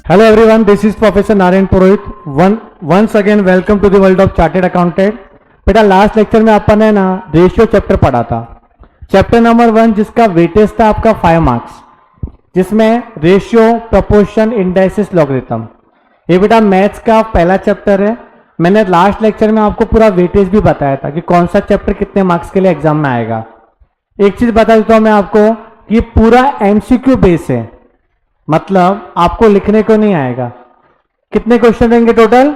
Hello everyone, this is Professor Narayan Purohit. Once again welcome to the world of Chartered Accountant. बेटा last lecture में अपन ने ना ratio chapter पढ़ा था, chapter number 1 जिसका weightage था आपका 5 मार्क्स, जिसमें रेशियो, प्रोपोर्शन, इंडाइसिस, लॉगरिथम। ये बेटा मैथ्स का पहला चैप्टर है। मैंने लास्ट लेक्चर में आपको पूरा वेटेज भी बताया था कि कौन सा चैप्टर कितने मार्क्स के लिए एग्जाम में आएगा। एक चीज बता देता हूं मैं आपको कि पूरा एमसीक्यू बेस है, मतलब आपको लिखने को नहीं आएगा। कितने क्वेश्चन रहेंगे टोटल?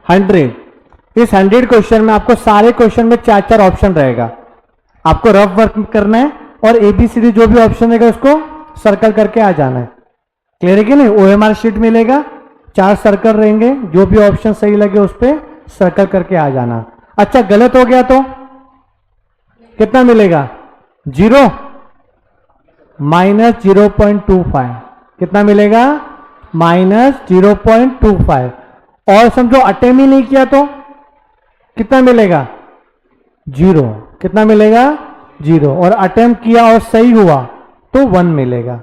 100। इस 100 क्वेश्चन में आपको सारे क्वेश्चन में 4-4 ऑप्शन रहेगा। आपको रफ वर्क करना है और एबीसीडी जो भी ऑप्शन रहेगा उसको सर्कल करके आ जाना है। क्लियर है कि नहीं? ओएमआर शीट मिलेगा, 4 सर्कल रहेंगे, जो भी ऑप्शन सही लगे उस पर सर्कल करके आ जाना। अच्छा, गलत हो गया तो कितना मिलेगा? 0 माइनस 0.25। कितना मिलेगा? -0.25। और समझो अटेम्प्ट ही नहीं किया तो कितना मिलेगा? 0। कितना मिलेगा? 0। और अटेम्प्ट किया और सही हुआ तो 1 मिलेगा।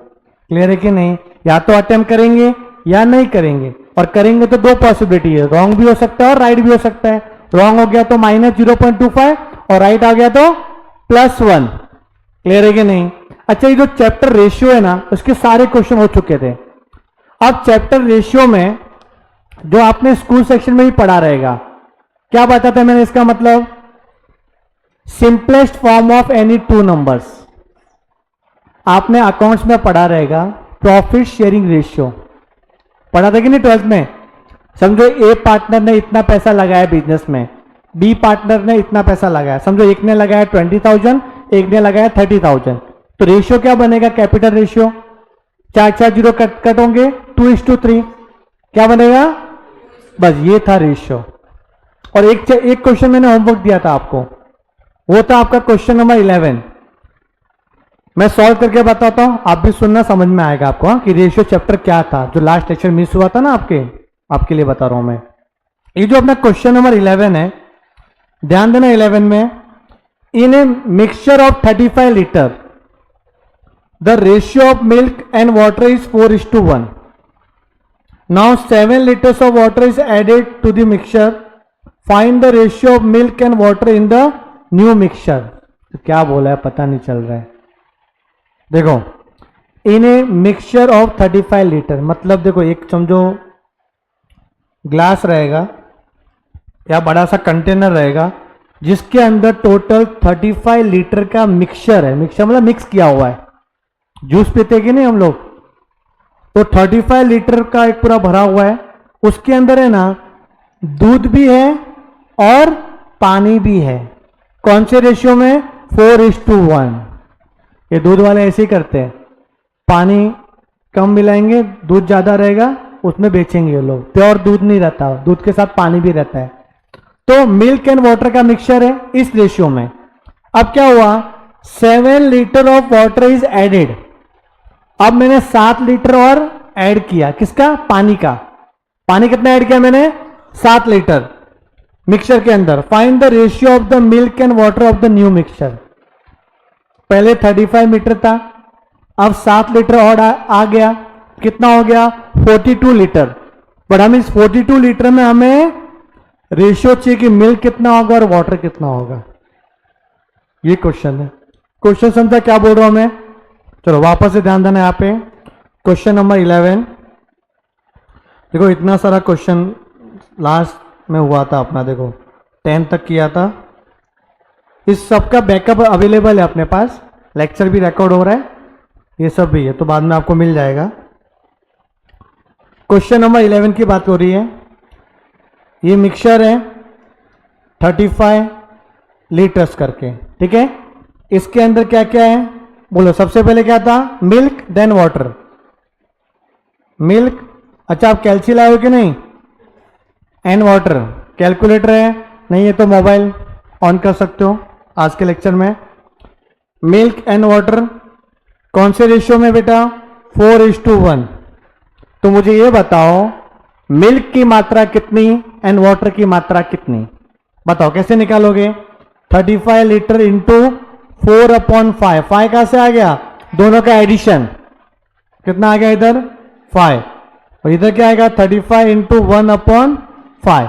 क्लियर है कि नहीं? या तो अटेम्प्ट करेंगे या नहीं करेंगे, और करेंगे तो 2 पॉसिबिलिटी है, रॉन्ग भी हो सकता है और राइट भी हो सकता है। रॉन्ग हो गया तो -0.25 और राइट आ गया तो +1। क्लियर है कि नहीं? अच्छा, ये जो चैप्टर रेशियो है ना, उसके सारे क्वेश्चन हो चुके थे। अब चैप्टर रेशियो में जो आपने स्कूल सेक्शन में भी पढ़ा रहेगा, क्या बताया था मैंने? इसका मतलब simplest form of any 2 numbers. आपने अकाउंट्स में पढ़ा रहेगा प्रॉफिट शेयरिंग रेशियो, पढ़ा था कि नहीं 12th में? समझो ए पार्टनर ने इतना पैसा लगाया बिजनेस में, बी पार्टनर ने इतना पैसा लगाया। समझो एक ने लगाया 20,000, एक ने लगाया 30,000, तो रेशियो क्या बनेगा? Capital ratio. 4 जीरो कट होंगे, 2:3। क्या बनेगा? बस ये था रेशियो। और एक क्वेश्चन मैंने होमवर्क दिया था आपको, वो था आपका क्वेश्चन नंबर 11। मैं सॉल्व करके बताता हूं, आप भी सुनना, समझ में आएगा आपको। हाँ, कि रेशियो चैप्टर क्या था, जो लास्ट लेक्चर मिस हुआ था ना आपके लिए बता रहा हूं मैं। ये जो अपना क्वेश्चन नंबर 11 है, ध्यान देना। 11 में in a mixture of 35 litre the ratio of milk and water is 4:1. Now 7 liters of water is added to the mixture. Find the ratio of milk and water in the new mixture. तो क्या बोला है पता नहीं चल रहा है। देखो, in a mixture of 35 litre, मतलब देखो एक समझो ग्लास रहेगा या बड़ा सा कंटेनर रहेगा जिसके अंदर टोटल 35 लीटर का मिक्सचर है। मिक्सचर मतलब मिक्स किया हुआ है। जूस पीते कि नहीं हम लोग, तो 35 लीटर का एक पूरा भरा हुआ है। उसके अंदर है ना दूध भी है और पानी भी है। कौन से रेशियो में? 4:1। ये दूध वाले ऐसे ही करते हैं, पानी कम मिलाएंगे, दूध ज्यादा रहेगा, उसमें बेचेंगे लोग। प्योर दूध नहीं रहता, दूध के साथ पानी भी रहता है। तो मिल्क एंड वाटर का मिक्सचर है इस रेशियो में। अब क्या हुआ? 7 litre of water is added. अब मैंने 7 लीटर और ऐड किया। किसका? पानी का। पानी कितना ऐड किया मैंने? 7 लीटर मिक्सचर के अंदर। Find the ratio of the milk and water of the new mixture. पहले 35 लीटर था, अब 7 लीटर और आ गया। कितना हो गया? 42 लीटर। बट हम इस 42 लीटर में हमें रेशियो चाहिए कि मिल्क कितना होगा और वाटर कितना होगा। ये क्वेश्चन है। क्वेश्चन समझा क्या बोल रहा हूं मैं? चलो वापस से ध्यान देना। यहाँ पे क्वेश्चन नंबर 11 देखो, इतना सारा क्वेश्चन लास्ट में हुआ था अपना, देखो 10 तक किया था। इस सब का बैकअप अवेलेबल है अपने पास, लेक्चर भी रिकॉर्ड हो रहा है, ये सब भी है, तो बाद में आपको मिल जाएगा। क्वेश्चन नंबर 11 की बात हो रही है। ये मिक्सचर है 35 लीटर्स करके, ठीक है। इसके अंदर क्या क्या है बोलो? सबसे पहले क्या था? Milk, then water. मिल्क, अच्छा आप कैलसी लाए हो कि नहीं? And water. कैलकुलेटर है? नहीं है तो मोबाइल ऑन कर सकते हो आज के लेक्चर में। मिल्क एंड वाटर कौन से रेशियो में बेटा? 4:1। तो मुझे ये बताओ मिल्क की मात्रा कितनी एंड वाटर की मात्रा कितनी? बताओ कैसे निकालोगे? 35 लीटर इंटू 4/5। 5 कहां से आ गया? दोनों का एडिशन। कितना आ गया इधर? 5। और इधर क्या आएगा 35 इंटू 1/5।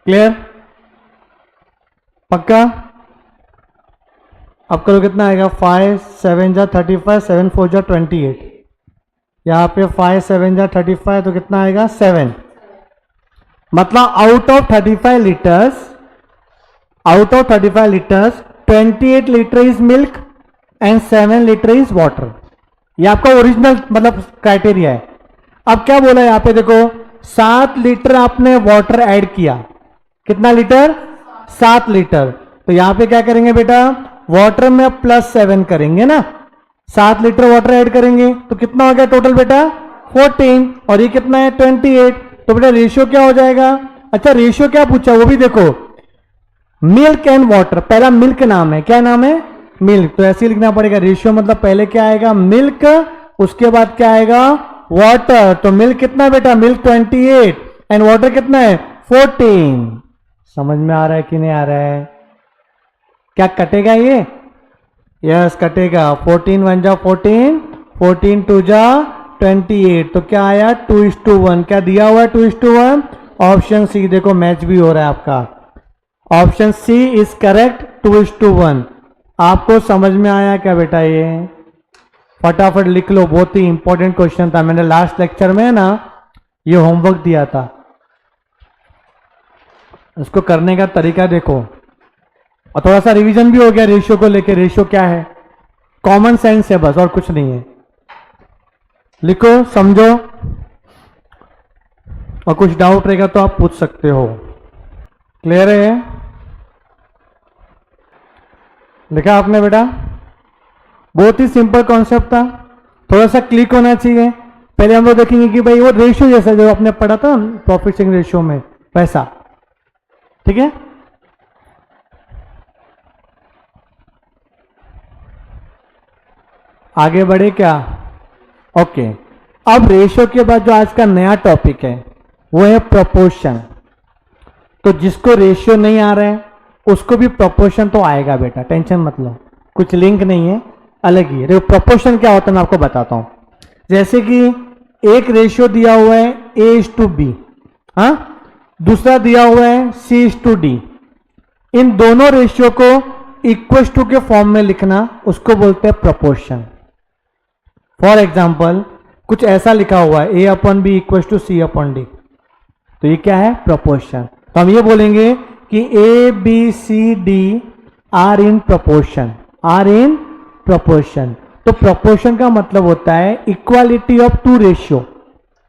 क्लियर? पक्का? अब करो कितना आएगा 5 7 जा 35, 7 4 जा 28। यहाँ पे 5 7 जा 35 तो कितना आएगा 7। मतलब out of 35 litres 28 litre is milk and 7 litre is water. ये आपका ओरिजिनल मतलब क्राइटेरिया है। अब क्या बोला यहाँ पे देखो 7 लीटर आपने वाटर ऐड किया। कितना लीटर? 7 लीटर। तो यहां पे क्या करेंगे बेटा वाटर में +7 करेंगे ना, 7 लीटर वाटर ऐड करेंगे तो कितना हो गया टोटल बेटा 14 और ये कितना है 28। तो बेटा रेशियो क्या हो जाएगा? अच्छा रेशियो क्या पूछा वो भी देखो, मिल्क एंड वाटर। पहला मिल्क नाम है, क्या नाम है? मिल्क। तो ऐसे ही लिखना पड़ेगा रेशियो मतलब पहले क्या आएगा मिल्क, उसके बाद क्या आएगा वाटर। तो मिल्क कितना बेटा? मिल्क 28 एंड वाटर कितना है 14। समझ में आ रहा है कि नहीं आ रहा है? क्या कटेगा ये? यस कटेगा। 14 1 जा 14, 14 2 जा 28। तो क्या आया 2:1। क्या दिया हुआ है 2:1? ऑप्शन सी देखो मैच भी हो रहा है आपका। Option C is correct 2:1। आपको समझ में आया क्या बेटा? ये फटाफट लिख लो, बहुत ही इंपॉर्टेंट क्वेश्चन था। मैंने लास्ट लेक्चर में ना ये होमवर्क दिया था, इसको करने का तरीका देखो और थोड़ा सा रिवीजन भी हो गया रेशियो को लेके। रेशियो क्या है? कॉमन सेंस है बस और कुछ नहीं है। लिखो समझो और कुछ डाउट रहेगा तो आप पूछ सकते हो। क्लियर है? लिखा आपने बेटा? बहुत ही सिंपल कॉन्सेप्ट था, थोड़ा सा क्लिक होना चाहिए। पहले हम लोग देखेंगे कि भाई वो रेशियो जैसा जो आपने पढ़ा था प्रॉफिट शेयरिंग रेशियो में वैसा, ठीक है? आगे बढ़े क्या? ओके। अब रेशियो के बाद जो आज का नया टॉपिक है वो है प्रोपोर्शन। तो जिसको रेशियो नहीं आ रहा है उसको भी प्रोपोर्शन तो आएगा बेटा, टेंशन मत लो, कुछ लिंक नहीं है, अलग ही है। देखो प्रोपोर्शन क्या होता है मैं आपको बताता हूं। जैसे कि एक रेशियो दिया हुआ है A:B, हाँ, दूसरा दिया हुआ है C:D। इन दोनों रेशियो को इक्वल टू के फॉर्म में लिखना उसको बोलते हैं प्रोपोर्शन। फॉर एग्जाम्पल कुछ ऐसा लिखा हुआ है A/B = C/D, तो ये क्या है? प्रोपोर्शन। तो हम ये बोलेंगे कि ABCD are in proportion, are in proportion. तो प्रोपोर्शन का मतलब होता है equality of two ratio,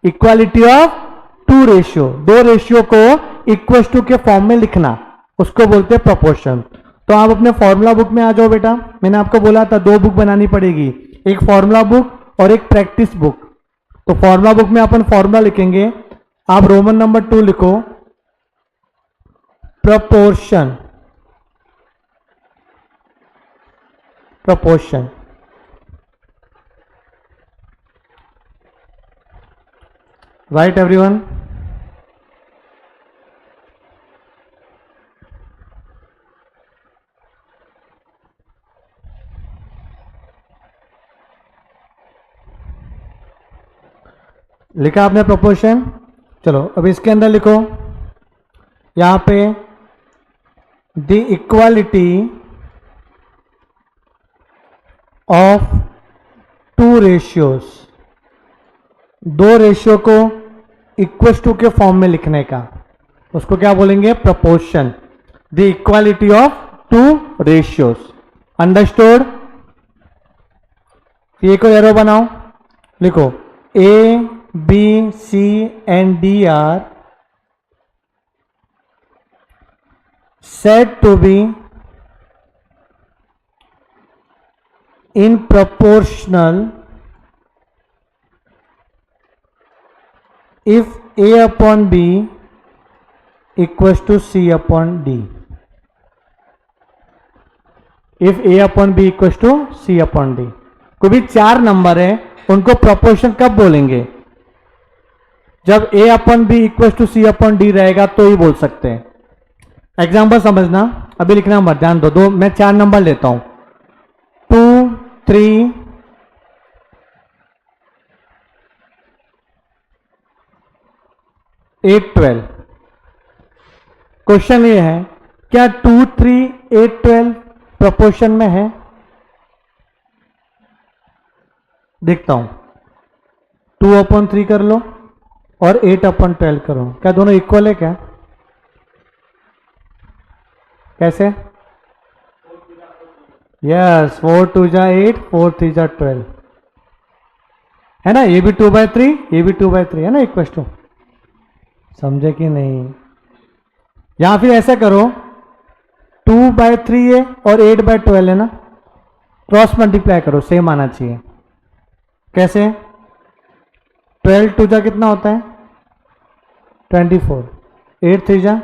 equality of two ratio, दो रेशियो को इक्वल टू के फॉर्म में लिखना उसको बोलते हैं प्रोपोर्शन। तो आप अपने फॉर्मूला बुक में आ जाओ बेटा। मैंने आपको बोला था 2 बुक बनानी पड़ेगी, एक फॉर्मूला बुक और एक प्रैक्टिस बुक। तो फॉर्मूला बुक में अपन फॉर्मूला लिखेंगे, आप रोमन नंबर 2 लिखो, proportion, proportion। right everyone? लिखा आपने प्रोपोर्शन? चलो अब इसके अंदर लिखो यहां पे the equality of two ratios, दो रेशियो को इक्वल टू के फॉर्म में लिखने का उसको क्या बोलेंगे? Proportion. The equality of two ratios. Understood? ये को एरो बनाओ, लिखो A, B, C and D are said to be in proportional if A/B = C/D, if A/B = C/D। कोई भी 4 नंबर है उनको प्रोपोर्शन कब बोलेंगे? जब A/B = C/D रहेगा तो ही बोल सकते हैं। एग्जाम्पल समझना, अभी लिखना मत, ध्यान दो। मैं 4 नंबर लेता हूं 2 3 8 12। क्वेश्चन ये है क्या 2 3 8 12 प्रोपोर्शन में है? देखता हूं, 2/3 कर लो और 8/12 करो, क्या दोनों इक्वल है क्या? कैसे? यस, 4 2 जा 8, 4 3 जा 12 है ना। ये भी 2/3, ये भी 2/3 है ना, इक्वल टू। समझे कि नहीं? यहां फिर ऐसा करो, 2/3 है और 8/12 है ना, क्रॉस मल्टीप्लाई करो, सेम आना चाहिए। कैसे? 12 2 जा कितना होता है? 24, 8 3 जा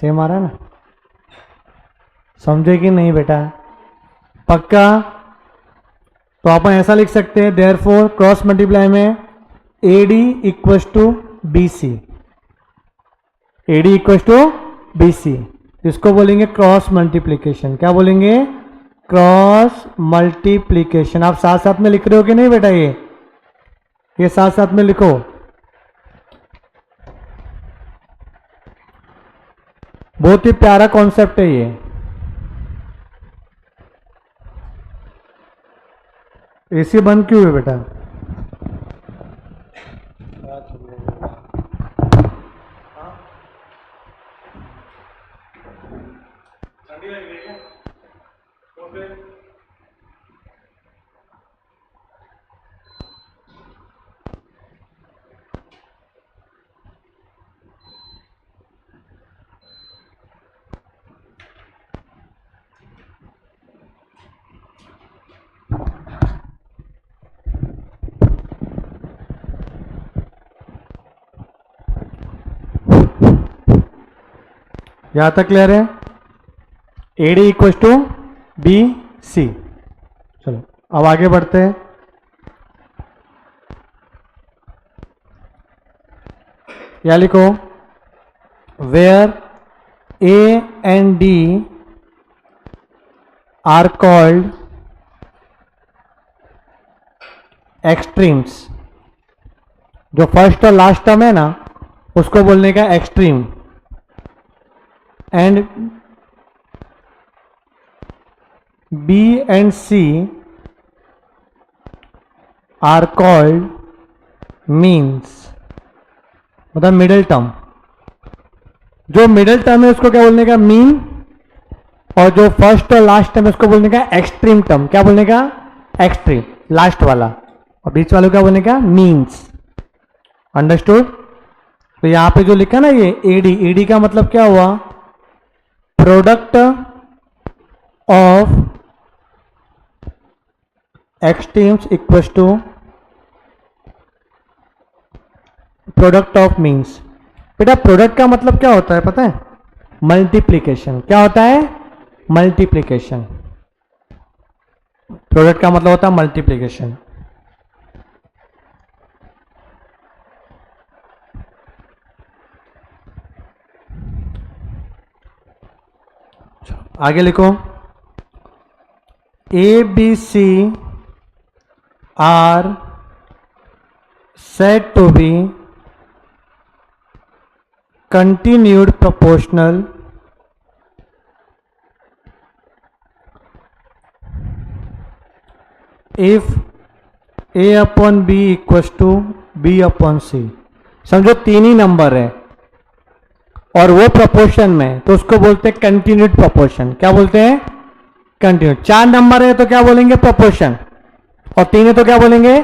सेम आ रहा है ना। समझे कि नहीं बेटा? पक्का? तो अपन ऐसा लिख सकते हैं, देयरफॉर क्रॉस मल्टीप्लाई में AD equals to BC, AD equals to BC, इसको बोलेंगे क्रॉस मल्टीप्लीकेशन। क्या बोलेंगे? Cross multiplication. आप साथ साथ में लिख रहे हो कि नहीं बेटा? ये साथ साथ में लिखो। बहुत ही प्यारा कॉन्सेप्ट है ये। एसी बंद क्यों है बेटा? ठंडी लग रही है तो फिर यहां तक क्लियर है? AD equal to BC। चलो अब आगे बढ़ते हैं। या लिखो, where A and D are called extremes. जो फर्स्ट और लास्ट टर्म है ना, उसको बोलने का extreme. And B and C are called means, मतलब मिडिल टर्म। जो मिडिल टर्म है उसको क्या बोलने का? मीन। और जो फर्स्ट और लास्ट टर्म है उसको बोलने का एक्सट्रीम टर्म। क्या बोलने का? एक्सट्रीम, लास्ट वाला। और बीच वालों क्या बोलने का? मीन्स। अंडरस्टूड? तो यहां पे जो लिखा ना ये AD, AD का मतलब क्या हुआ? Product of extremes equals to product of means. बेटा प्रोडक्ट का मतलब क्या होता है पता है? मल्टीप्लीकेशन। क्या होता है? मल्टीप्लीकेशन। प्रोडक्ट का मतलब होता है मल्टीप्लीकेशन। आगे लिखो, ABC are said to be continued proportional if A/B equals to B/C। समझो तीन ही नंबर है और वो प्रोपोर्शन में, तो उसको बोलते हैं कंटिन्यूड प्रोपोर्शन। क्या बोलते हैं? कंटिन्यूड। चार नंबर है तो क्या बोलेंगे? प्रोपोर्शन। और तीन है तो क्या बोलेंगे?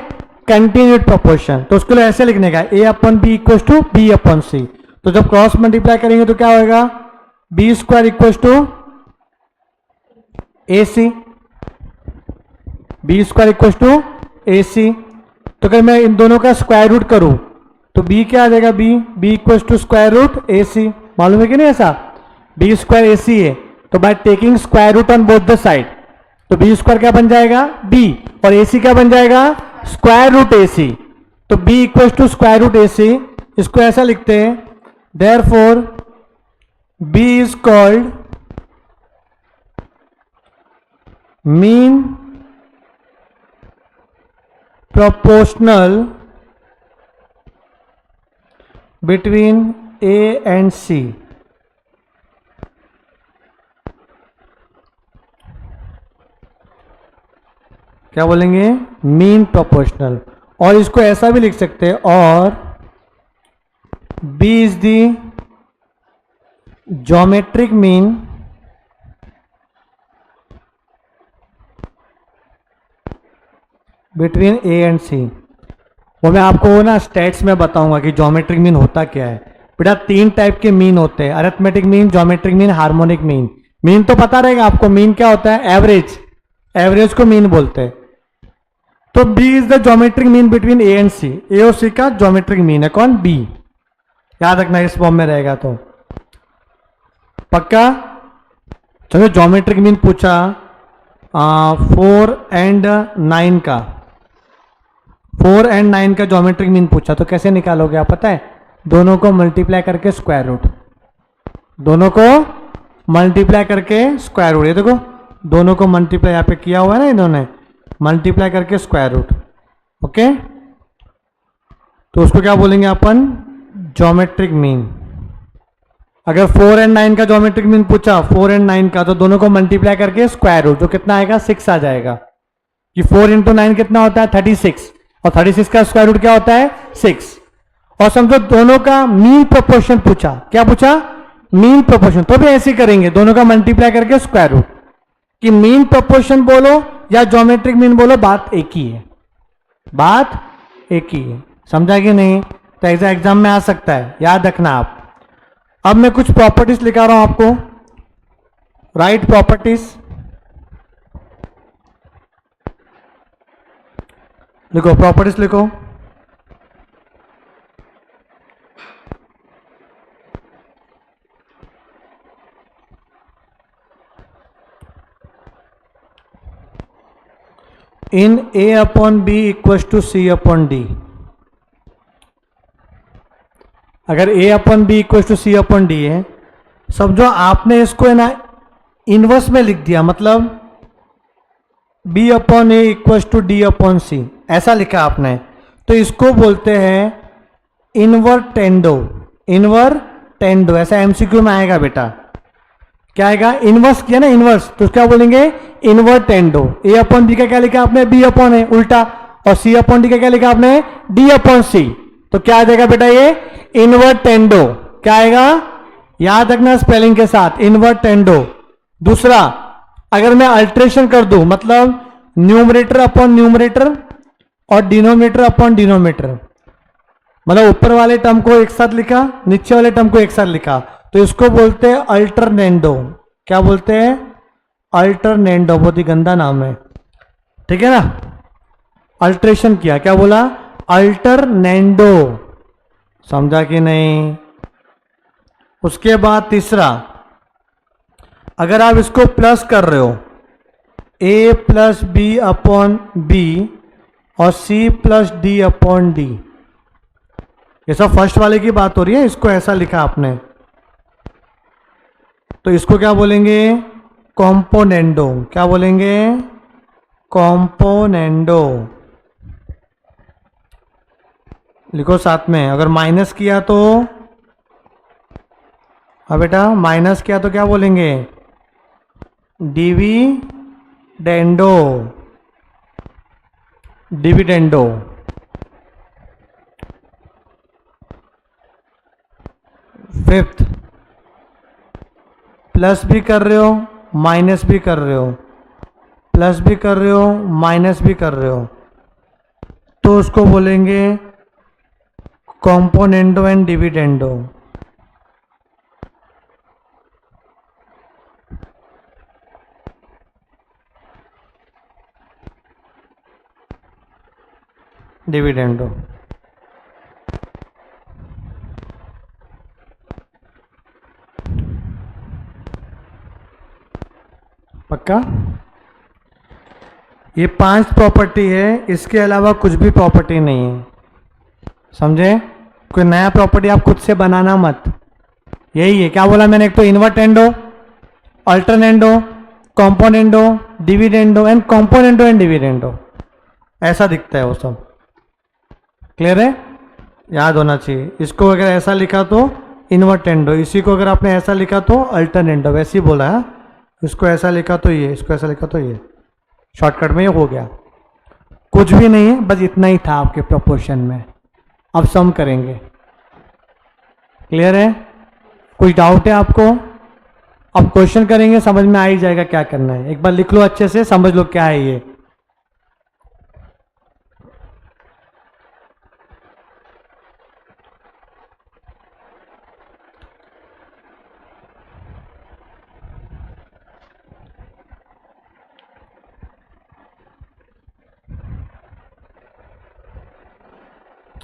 Continued proportion. तो उसको ऐसे लिखने का, A/B इक्वल्स टू B/C। तो जब क्रॉस मल्टीप्लाई करेंगे तो क्या होगा? B² equals to AC, B² equals to AC। तो अगर मैं इन दोनों का स्क्वायर रूट करूं तो B क्या आ जाएगा? B equals to square root AC। मालूम है कि नहीं ऐसा? B² AC है, तो by taking square root on both the side, तो B² क्या बन जाएगा? B, और AC क्या बन जाएगा? Square root AC। तो B equals to square root AC। इसको ऐसा लिखते हैं, therefore B is called mean proportional between A and C, क्या बोलेंगे? Mean proportional. और इसको ऐसा भी लिख सकते हैं, और B is the geometric mean between A and C. वो मैं आपको ना स्टेट्स में बताऊंगा कि ज्योमेट्रिक मीन होता क्या है। बेटा 3 टाइप के मीन होते हैं, arithmetic mean, geometric mean, harmonic mean. Mean तो पता रहेगा आपको, मीन क्या होता है? एवरेज। एवरेज को मीन बोलते हैं। तो B is the geometric mean between A and C. A और सी का ज्योमेट्रिक मीन है कौन? बी। याद रखना इस फॉर्म में रहेगा तो पक्का। चलो ज्योमेट्रिक मीन पूछा 4 एंड 9 का, 4 एंड 9 का ज्योमेट्रिक मीन पूछा तो कैसे निकालोगे आप पता है? दोनों को मल्टीप्लाई करके स्क्वायर रूट, दोनों को मल्टीप्लाई करके स्क्वायर रूट। ये देखो दोनों को मल्टीप्लाई यहाँ पे किया हुआ है ना इन्होंने, मल्टीप्लाई करके स्क्वायर रूट। ओके, तो उसको क्या बोलेंगे अपन? Geometric mean. अगर 4 एंड 9 का ज्योमेट्रिक मीन पूछा, 4 एंड 9 का, तो दोनों को मल्टीप्लाई करके स्क्वायर रूट, जो कितना आएगा? 6 आ जाएगा। कि 4 इंटू 9 कितना होता है? 36, और 36 का स्क्वायर रूट क्या होता है? 6। और समझो दोनों का मीन प्रोपोर्शन पूछा। क्या पूछा? Mean proportion. तो भी ऐसे ही करेंगे, दोनों का मल्टीप्लाई करके स्क्वायर रूट। कि मीन प्रोपोर्शन बोलो या ज्योमेट्रिक मीन बोलो, बात एक ही है, बात एक ही है। समझा कि नहीं? तो ऐसा एग्जाम में आ सकता है, याद रखना आप। अब मैं कुछ प्रॉपर्टीज लिखा रहा हूं आपको, राइट प्रॉपर्टीज। लिखो, प्रॉपर्टीज लिखो। In A upon B equals to C upon D. अगर A upon B equals to C upon D है, समझो आपने इसको है ना इनवर्स में लिख दिया, मतलब B upon A equals to D upon C, ऐसा लिखा आपने, तो इसको बोलते हैं इनवर्टेंडो। इनवर्टेंडो ऐसा एमसीक्यू में आएगा बेटा। क्या आएगा? इनवर्स किया ना, इनवर्स, तो क्या बोलेंगे? इनवर्टेंडो। ए अपॉन बी का क्या लिखा आपने? बी अपॉन ए, उल्टा। और सी अपॉन डी का क्या लिखा आपने? डी अपॉन सी। तो क्या आ जाएगा बेटा? ये इनवर्टेंडो। क्या आएगा? याद रखना स्पेलिंग के साथ, इनवर्टेंडो। दूसरा, अगर मैं अल्ट्रेशन कर दूं, मतलब न्यूमरेटर अपॉन न्यूमरेटर और डिनोमिनेटर अपॉन डिनोमिनेटर, मतलब ऊपर वाले टर्म को एक साथ लिखा, नीचे वाले टर्म को एक साथ लिखा, तो इसको बोलते हैं अल्टरनेंडो। क्या बोलते हैं? अल्टरनेंडो। बहुत ही गंदा नाम है, ठीक है ना? अल्ट्रेशन किया, क्या बोला? अल्टरनेंडो। समझा कि नहीं? उसके बाद तीसरा, अगर आप इसको प्लस कर रहे हो, A plus B upon B और C plus D upon D, ये सब फर्स्ट वाले की बात हो रही है, इसको ऐसा लिखा आपने, तो इसको क्या बोलेंगे? कॉम्पोनेंडो। क्या बोलेंगे? कॉम्पोनेंडो। लिखो साथ में। अगर माइनस किया तो, हाँ बेटा, माइनस किया तो क्या बोलेंगे? डिविडेंडो। डिविडेंडो। फिफ्थ, प्लस भी कर रहे हो माइनस भी कर रहे हो, प्लस भी कर रहे हो माइनस भी कर रहे हो, तो उसको बोलेंगे कॉम्पोनेंडो एंड डिविडेंडो। डिविडेंडो। पक्का? ये 5 प्रॉपर्टी है, इसके अलावा कुछ भी प्रॉपर्टी नहीं है। समझे? कोई नया प्रॉपर्टी आप खुद से बनाना मत। यही है, क्या बोला मैंने? एक तो invertendo, alternendo, componendo, dividendo and componendo and dividendo, ऐसा दिखता है वो सब। क्लियर है? याद होना चाहिए। इसको अगर ऐसा लिखा तो इन्वर्टेंडो, इसी को अगर आपने ऐसा लिखा तो अल्टरनेंडो, वैसे ही बोला है। इसको ऐसा लिखा तो ये, इसको ऐसा लिखा तो ये, शॉर्टकट में ये हो गया। कुछ भी नहीं है, बस इतना ही था आपके प्रोपोर्शन में। अब सम करेंगे। क्लियर है? कोई डाउट है आपको? अब क्वेश्चन करेंगे, समझ में आ ही जाएगा क्या करना है। एक बार लिख लो अच्छे से, समझ लो क्या है ये।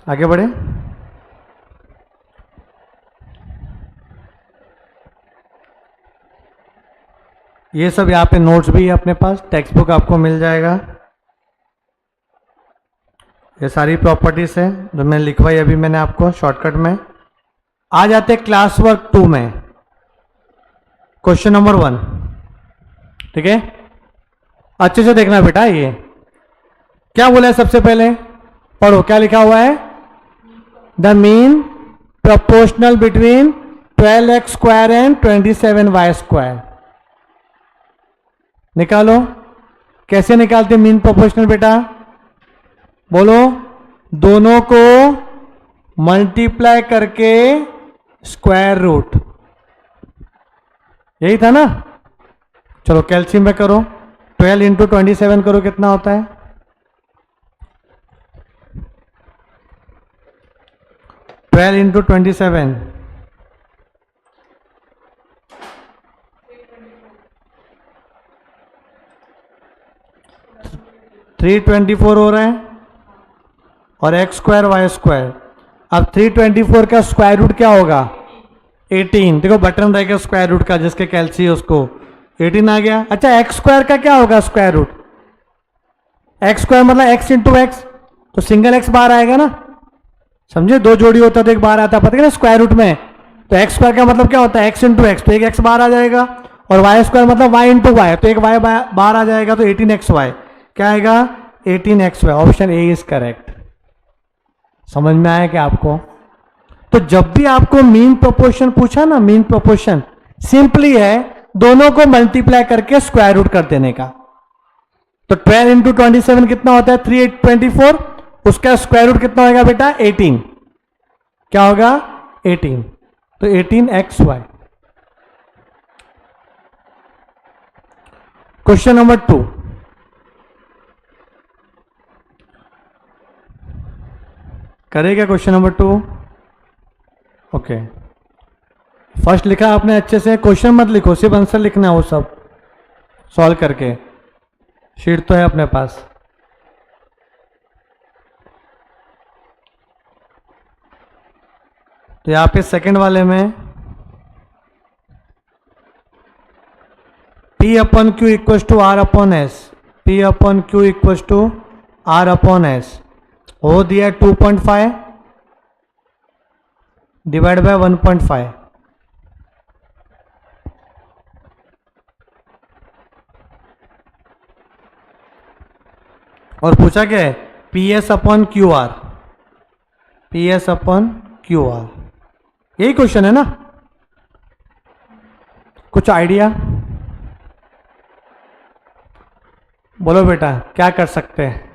आगे बढ़े। ये सब यहाँ पे नोट्स भी है अपने पास, टेक्स्ट बुक आपको मिल जाएगा। ये सारी प्रॉपर्टीज है जो मैंने लिखवाई अभी मैंने आपको शॉर्टकट में। आ जाते क्लास वर्क 2 में, क्वेश्चन नंबर 1। ठीक है, अच्छे से देखना बेटा। ये क्या बोला है सबसे पहले, पढ़ो क्या लिखा हुआ है। The mean proportional between 12x square and 27y square. निकालो। कैसे निकालते मीन प्रोपोर्शनल बेटा, बोलो। दोनों को मल्टीप्लाई करके स्क्वायर रूट, यही था ना। चलो कैल्शियम में करो, 12 इंटू 27 करो, कितना होता है। 12 इंटू 27 324 हो रहा है, और एक्स स्क्वायर वाई स्क्वायर। अब 324 का स्क्वायर रूट क्या होगा, 18। देखो बटन रहेगा स्क्वायर रूट का, जिसके कैल्सी है उसको 18 आ गया। अच्छा एक्स स्क्वायर का क्या होगा स्क्वायर रूट, एक्स स्क्वायर मतलब एक्स इंटू एक्स, तो सिंगल एक्स बाहर आएगा ना। समझे, दो जोड़ी होता है तो एक बाहर आता है, पता है ना स्क्वायर रूट में। तो एक्स स्क्वायर का मतलब क्या होता है, एक्स इंटू एक्स, तो एक एक्स बाहर आ जाएगा। और वाई स्क्वायर मतलब वाई इंटू वाई, तो एक वाई बाहर आ जाएगा, तो 18xy क्या आएगा, 18xy। Option A is correct. समझ में आया क्या आपको? तो जब भी आपको मीन प्रोपोर्शन पूछा ना, मीन प्रोपोर्शन सिंपली है दोनों को मल्टीप्लाई करके स्क्वायर रूट कर देने का। तो 12 इंटू 27 कितना होता है, 324। उसका स्क्वायर रूट कितना होगा बेटा, 18। क्या होगा, 18। तो 18xy। Question number 2। करेगा क्वेश्चन नंबर 2। ओके, फर्स्ट लिखा आपने अच्छे से, क्वेश्चन मत लिखो, सिर्फ आंसर लिखना है वो सब सॉल्व करके। शीट तो है अपने पास। तो यहां पे सेकंड वाले में P upon Q equal to R upon S, P upon Q equal to R upon S हो दिया 2.5 डिवाइड बाय 1.5। और पूछा क्या है, P S upon Q R, P S upon Q R, यही क्वेश्चन है ना। कुछ आइडिया बोलो बेटा, क्या कर सकते हैं।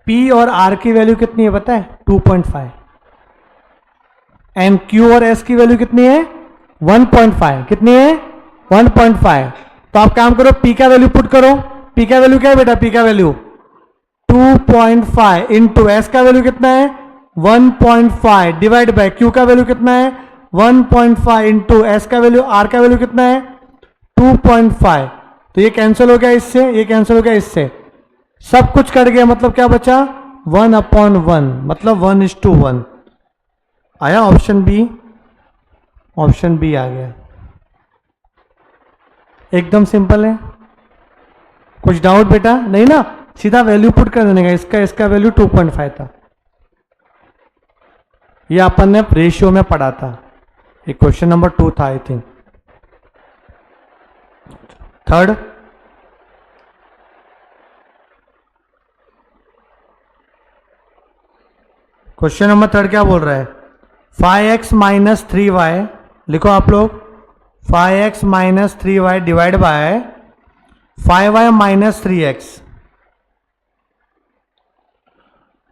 P और R की वैल्यू कितनी है पता है, 2.5। एंड Q और S की वैल्यू कितनी है, 1.5। कितनी है, 1.5। तो आप काम करो, P का वैल्यू पुट करो। P का वैल्यू क्या है बेटा, P का वैल्यू 2.5 इंटू एस का वैल्यू कितना है, 1.5 डिवाइड बाय Q का वैल्यू कितना है, 1.5 इंटू एस का वैल्यू, R का वैल्यू कितना है, 2.5। तो ये कैंसिल हो गया इससे, ये कैंसिल हो गया इससे, सब कुछ कट गया। मतलब क्या बचा, 1/1, मतलब 1:1 आया। ऑप्शन बी, ऑप्शन बी आ गया। एकदम सिंपल है। कुछ डाउट बेटा नहीं ना, सीधा वैल्यू पुट कर देने का। इसका वैल्यू 2.5 था। ये अपन ने रेशियो में पढ़ा था, ये क्वेश्चन नंबर 2 था I think. Third, question number 3 क्या बोल रहा है? 5x माइनस 3y, लिखो आप लोग, 5x minus 3y divide by 5y minus 3x,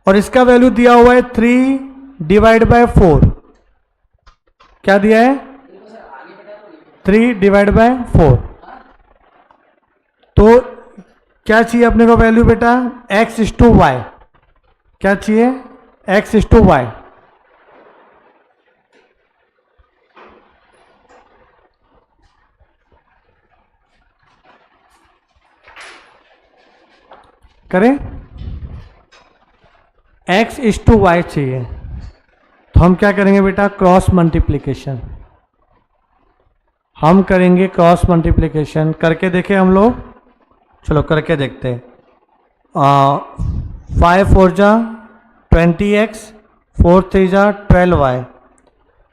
और इसका वैल्यू दिया हुआ है 3 डिवाइड बाय 4। क्या दिया है? 3 डिवाइड बाय 4। तो क्या चाहिए अपने को वैल्यू बेटा? x is to Y. क्या चाहिए? x is to Y. करें? x इज टू वाई चाहिए, तो हम क्या करेंगे बेटा? Cross multiplication. हम करेंगे क्रॉस मल्टीप्लीकेशन। करके देखें हम लोग, चलो करके देखते हैं। 5 4 जा 20x, 4 3 जा 12y,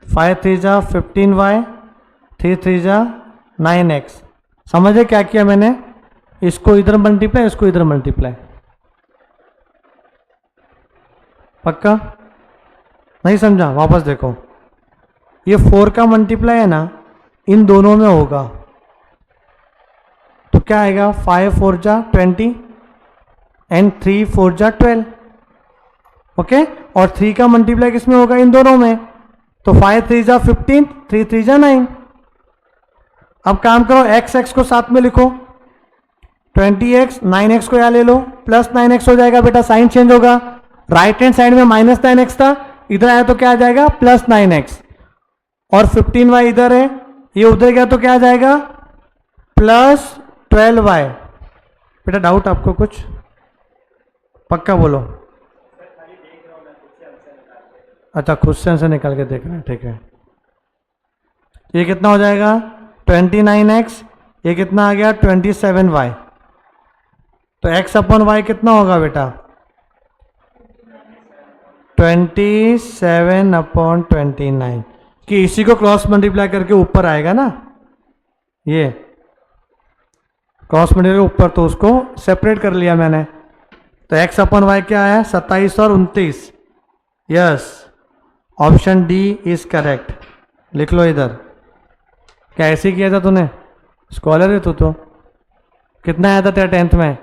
5 3 जा 15y, 3 3 जा 9x। समझे क्या किया मैंने? इसको इधर मल्टीप्लाई, इसको इधर मल्टीप्लाई। पक्का? नहीं समझा? वापस देखो, ये 4 का मल्टीप्लाई है ना, इन दोनों में होगा, तो क्या आएगा? 5 4 जा 20 एंड 3 4 जा 12। ओके, और 3 का मल्टीप्लाई किसमें होगा? इन दोनों में। तो 5 3 जा 15, 3 3 जा 9। अब काम करो, x को साथ में लिखो, 20x, 9x को यहां ले लो, प्लस 9x हो जाएगा बेटा, साइन चेंज होगा। राइट हैंड साइड में माइनस 9x था, इधर आया तो क्या आ जाएगा? Plus 9x। और 15y इधर है, ये उधर गया तो क्या आ जाएगा? Plus 12y। बेटा डाउट आपको कुछ? पक्का बोलो। अच्छा, खुद से आंसर निकाल के देख रहे हैं, ठीक है। ये कितना हो जाएगा? 29x, ये कितना आ गया? 27y। तो x अपॉन y कितना होगा बेटा? 27 अपॉन 29, कि इसी को क्रॉस मल्टीप्लाई करके ऊपर आएगा ना, ये क्रॉस मल्टीप्लाई ऊपर, तो उसको सेपरेट कर लिया मैंने। तो x अपॉन वाई क्या आया? 27 और 29। Yes, option D is correct. लिख लो इधर। क्या ऐसे किया था तूने? स्कॉलर है तू तो। कितना आया था तेरा 10th में?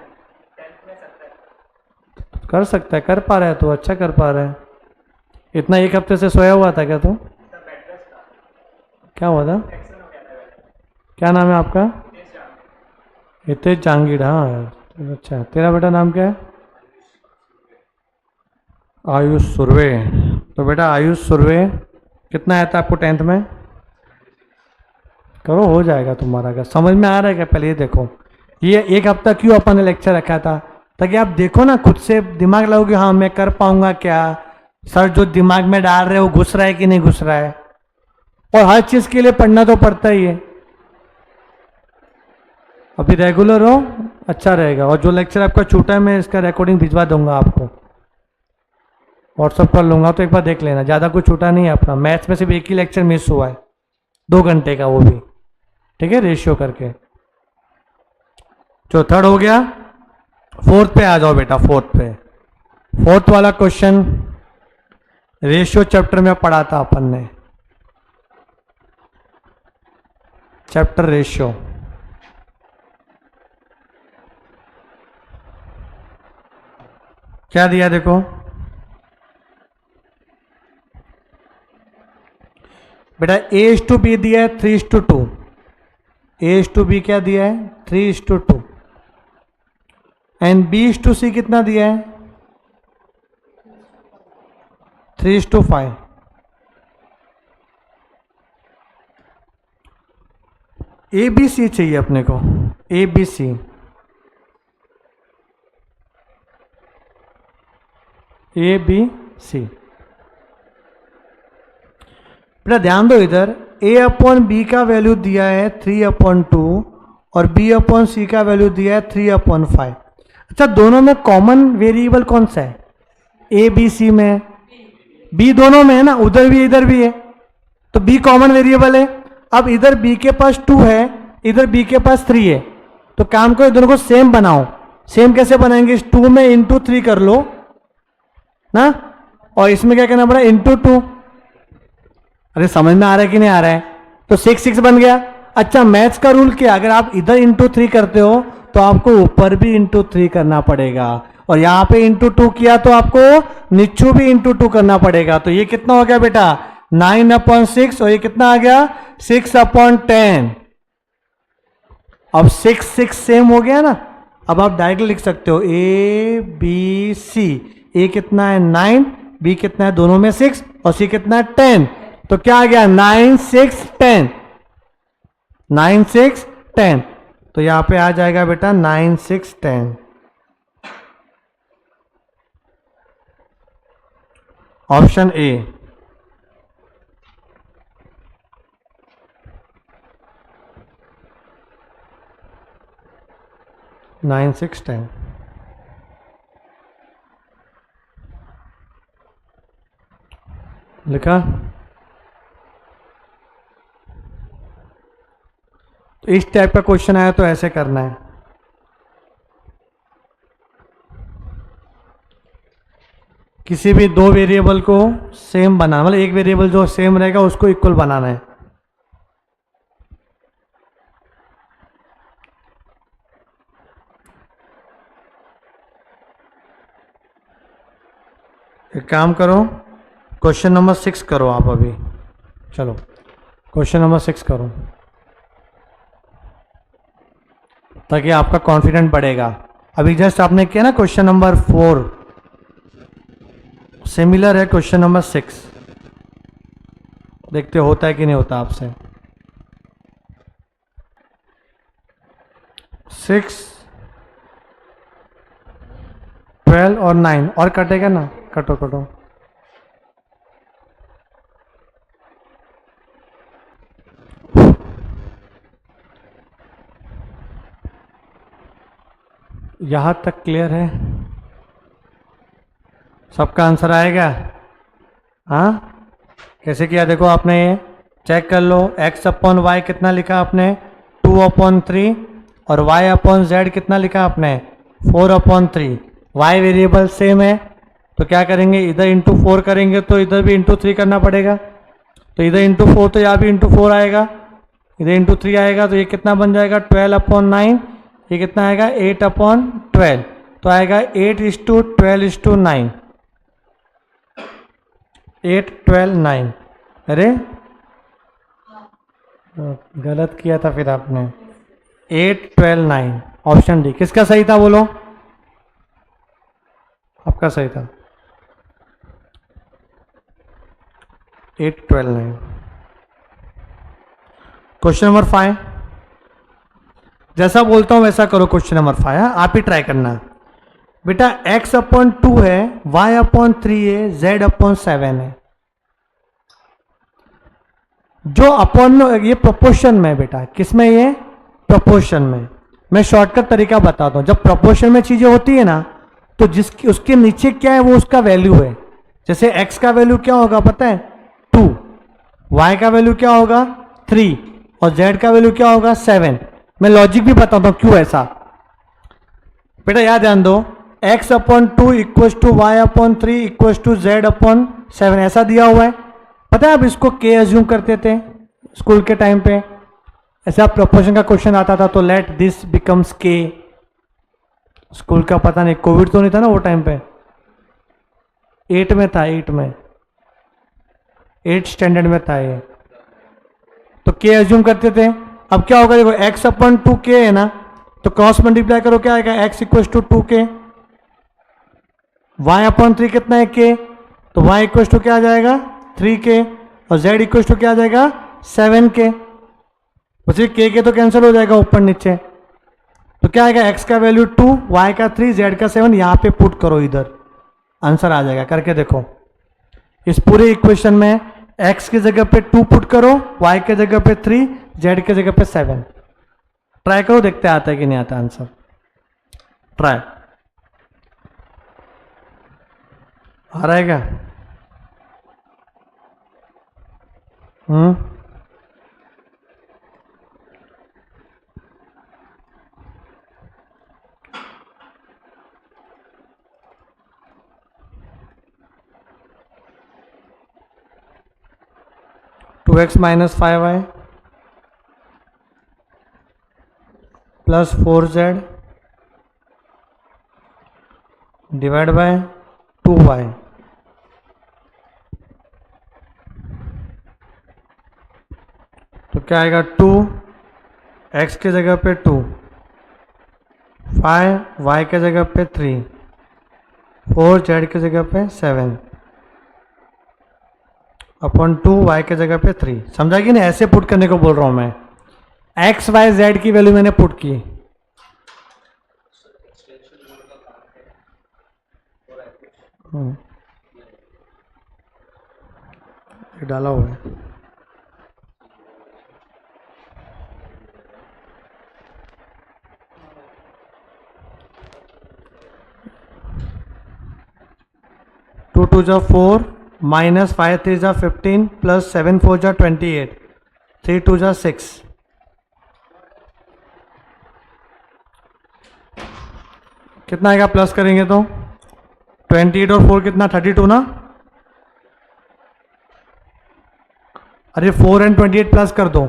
कर सकता है, कर पा रहा है तू, अच्छा कर पा रहा है। इतना एक हफ्ते से सोया हुआ था क्या तू? क्या हुआ था? क्या नाम है आपका? हितेश जांगीड़। हाँ, अच्छा। तेरा बेटा नाम क्या है? आयुष सुरवे। तो बेटा आयुष सुरवे, कितना आया था आपको 10th में? करो, हो जाएगा तुम्हारा। क्या समझ में आ रहा है क्या? पहले ये देखो, ये एक हफ्ता क्यों अपन ने लेक्चर रखा था? ताकि आप देखो ना, खुद से दिमाग लगाओगे, हाँ मैं कर पाऊंगा क्या, सर जो दिमाग में डाल रहे हो घुस रहा है कि नहीं घुस रहा है। और हर चीज के लिए पढ़ना तो पड़ता ही है। अभी रेगुलर हो, अच्छा रहेगा। और जो लेक्चर आपका छूटा है, मैं इसका रिकॉर्डिंग भिजवा दूंगा आपको, व्हाट्सअप कर लूंगा, तो एक बार देख लेना। ज़्यादा कुछ छूटा नहीं है अपना। मैथ्स में सिर्फ एक ही लेक्चर मिस हुआ है, 2 घंटे का, वो भी ठीक है, रेशियो करके। जो 3rd हो गया, 4th पे आ जाओ बेटा। 4th वाला क्वेश्चन रेशियो चैप्टर में पढ़ा था अपन ने, चैप्टर रेशियो। क्या दिया देखो बेटा, A/B दिया है 3:2। A/B क्या दिया है? 3:2। एंड B/C कितना दिया है? 3:5। ABC चाहिए अपने को, ABC। ABC बेटा ध्यान दो इधर, A/B का वैल्यू दिया है 3/2 और B/C का वैल्यू दिया है 3/5। अच्छा, दोनों में कॉमन वेरिएबल कौन सा है? ABC में B दोनों में है ना, उधर भी इधर भी है, तो B कॉमन वेरिएबल है। अब इधर B के पास 2 है, इधर B के पास 3 है, तो काम करो दोनों को सेम बनाओ। सेम कैसे बनाएंगे? 2 में इंटू 3 कर लो ना, और इसमें क्या करना पड़ा, इंटू टू। अरे समझ में आ रहा है कि नहीं आ रहा है? तो 6 6 बन गया। अच्छा मैथ्स का रूल क्या, अगर आप इधर इंटू 3 करते हो तो आपको ऊपर भी इंटू 3 करना पड़ेगा, और यहां पे इंटू 2 किया तो आपको नीचू भी इंटू 2 करना पड़ेगा। तो ये कितना हो गया बेटा, 9/6, और ये कितना आ गया, 6/10। अब 6 6 सेम हो गया ना। अब आप डायरेक्टली लिख सकते हो ए बी सी। ए कितना है 9, बी कितना है दोनों में 6, और सी कितना है 10। तो क्या आ गया 9 6 10, 9 6 10। तो यहां पे आ जाएगा बेटा 9 6 10। Option A. 9 6 10। लिखा। तो इस टाइप का क्वेश्चन आया तो ऐसे करना है। किसी भी दो वेरिएबल को सेम बनाना, मतलब एक वेरिएबल जो सेम रहेगा उसको इक्वल बनाना है। एक काम करो, क्वेश्चन नंबर 6 करो आप अभी। चलो क्वेश्चन नंबर 6 करो, ताकि आपका कॉन्फिडेंट बढ़ेगा। अभी जस्ट आपने किया ना क्वेश्चन नंबर 4, सिमिलर है क्वेश्चन नंबर 6। देखते हो होता है कि नहीं होता आपसे। 6 12 और 9 और कटेगा ना, कटो कटो। यहां तक क्लियर है? सबका आंसर आएगा? हाँ कैसे किया देखो आपने, ये चेक कर लो। x/y कितना लिखा आपने, 2/3, और y/z कितना लिखा आपने, 4/3। y वेरिएबल सेम है, तो क्या करेंगे, इधर इंटू 4 करेंगे तो इधर भी इंटू 3 करना पड़ेगा। तो इधर इंटू 4 तो यहाँ भी इंटू 4 आएगा, इधर इंटू 3 आएगा, तो ये कितना बन जाएगा 12/9। ये कितना आएगा 8/12। तो आएगा 8:12:9, 8 12 9। अरे गलत किया था फिर आपने, 8 12 9। ऑप्शन डी किसका सही था बोलो, आपका सही था, 8 12 9। क्वेश्चन नंबर 5, जैसा बोलता हूं वैसा करो। क्वेश्चन नंबर 5 आप ही ट्राई करना बेटा। x/2 है, y/3 है, z/7 है। जो अपॉन ये प्रोपोर्शन में है बेटा, किसमें, ये प्रोपोर्शन में। मैं शॉर्टकट तरीका बताता हूं। जब प्रोपोर्शन में चीजें होती है ना, तो जिसकी उसके नीचे क्या है वो उसका वैल्यू है। जैसे x का वैल्यू क्या होगा पता है 2, y का वैल्यू क्या होगा 3, और z का वैल्यू क्या होगा 7। मैं लॉजिक भी बताता हूं क्यों ऐसा। बेटा याद ध्यान दो, x/2 equal to y/3 equal to z/7 ऐसा दिया हुआ है। पता है आप इसको k एज्यूम करते थे स्कूल के टाइम पे। ऐसे आप प्रोपोर्शन का क्वेश्चन आता था तो let this becomes k। School का पता नहीं, कोविड तो नहीं था ना वो टाइम पे, 8 में था, 8 में, 8 स्टैंडर्ड में था ये। तो k एज्यूम करते थे। अब क्या होगा देखो, x/2 k है ना, तो क्रॉस मल्टीप्लाई करो क्या आएगा, x equal to 2k, y/3 कितना है k, तो y इक्वल टू क्या आ जाएगा 3k, और z इक्वल टू क्या आ जाएगा 7k। बस k तो कैंसिल हो जाएगा ऊपर नीचे। तो क्या आएगा, x का वैल्यू 2, y का 3, z का 7। यहां पे पुट करो, इधर आंसर आ जाएगा। करके देखो, इस पूरे इक्वेशन में x की जगह पे 2 पुट करो, y की जगह पे 3, z की जगह पे 7। ट्राई करो, देखते आता है कि नहीं आता आंसर। ट्राई आ रहा है क्या? 2x minus 5y plus 4z divide by 2y। तो क्या आएगा 2, x के जगह पे 2, 5, y के जगह पे 3, 4 z के जगह पे 7 अपॉन 2 y के जगह पे 3। समझा कि नहीं? ऐसे पुट करने को बोल रहा हूं मैं। x y z की वैल्यू मैंने पुट की। ये डाला हुआ है। टू टू जा 4 माइनस 5 3 जा 15 प्लस 7 4 जा 28 3 2 जा 6। कितना आएगा प्लस करेंगे तो? 28 और 4 कितना? 32 ना। अरे 4 एंड 28 प्लस कर दो,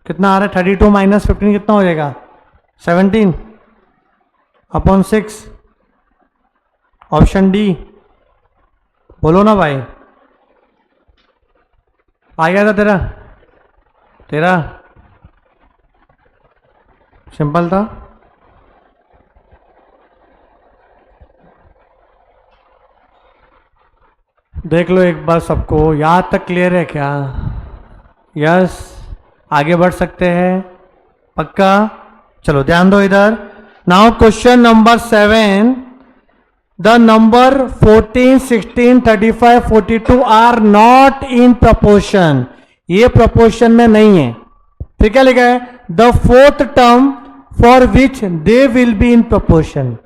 कितना आ रहा है? 32 माइनस 15 कितना हो जाएगा? 17 अपॉन 6। Option D. बोलो ना भाई, आ गया था तेरा सिंपल था। देख लो एक बार सबको, यहाँ तक क्लियर है क्या? यस, आगे बढ़ सकते हैं पक्का? चलो ध्यान दो इधर। Now question number 7, the number 14 16 35 42 are not in proportion. ये प्रपोर्शन में नहीं है। फिर क्या लिखा है? The fourth term for which they will be in proportion.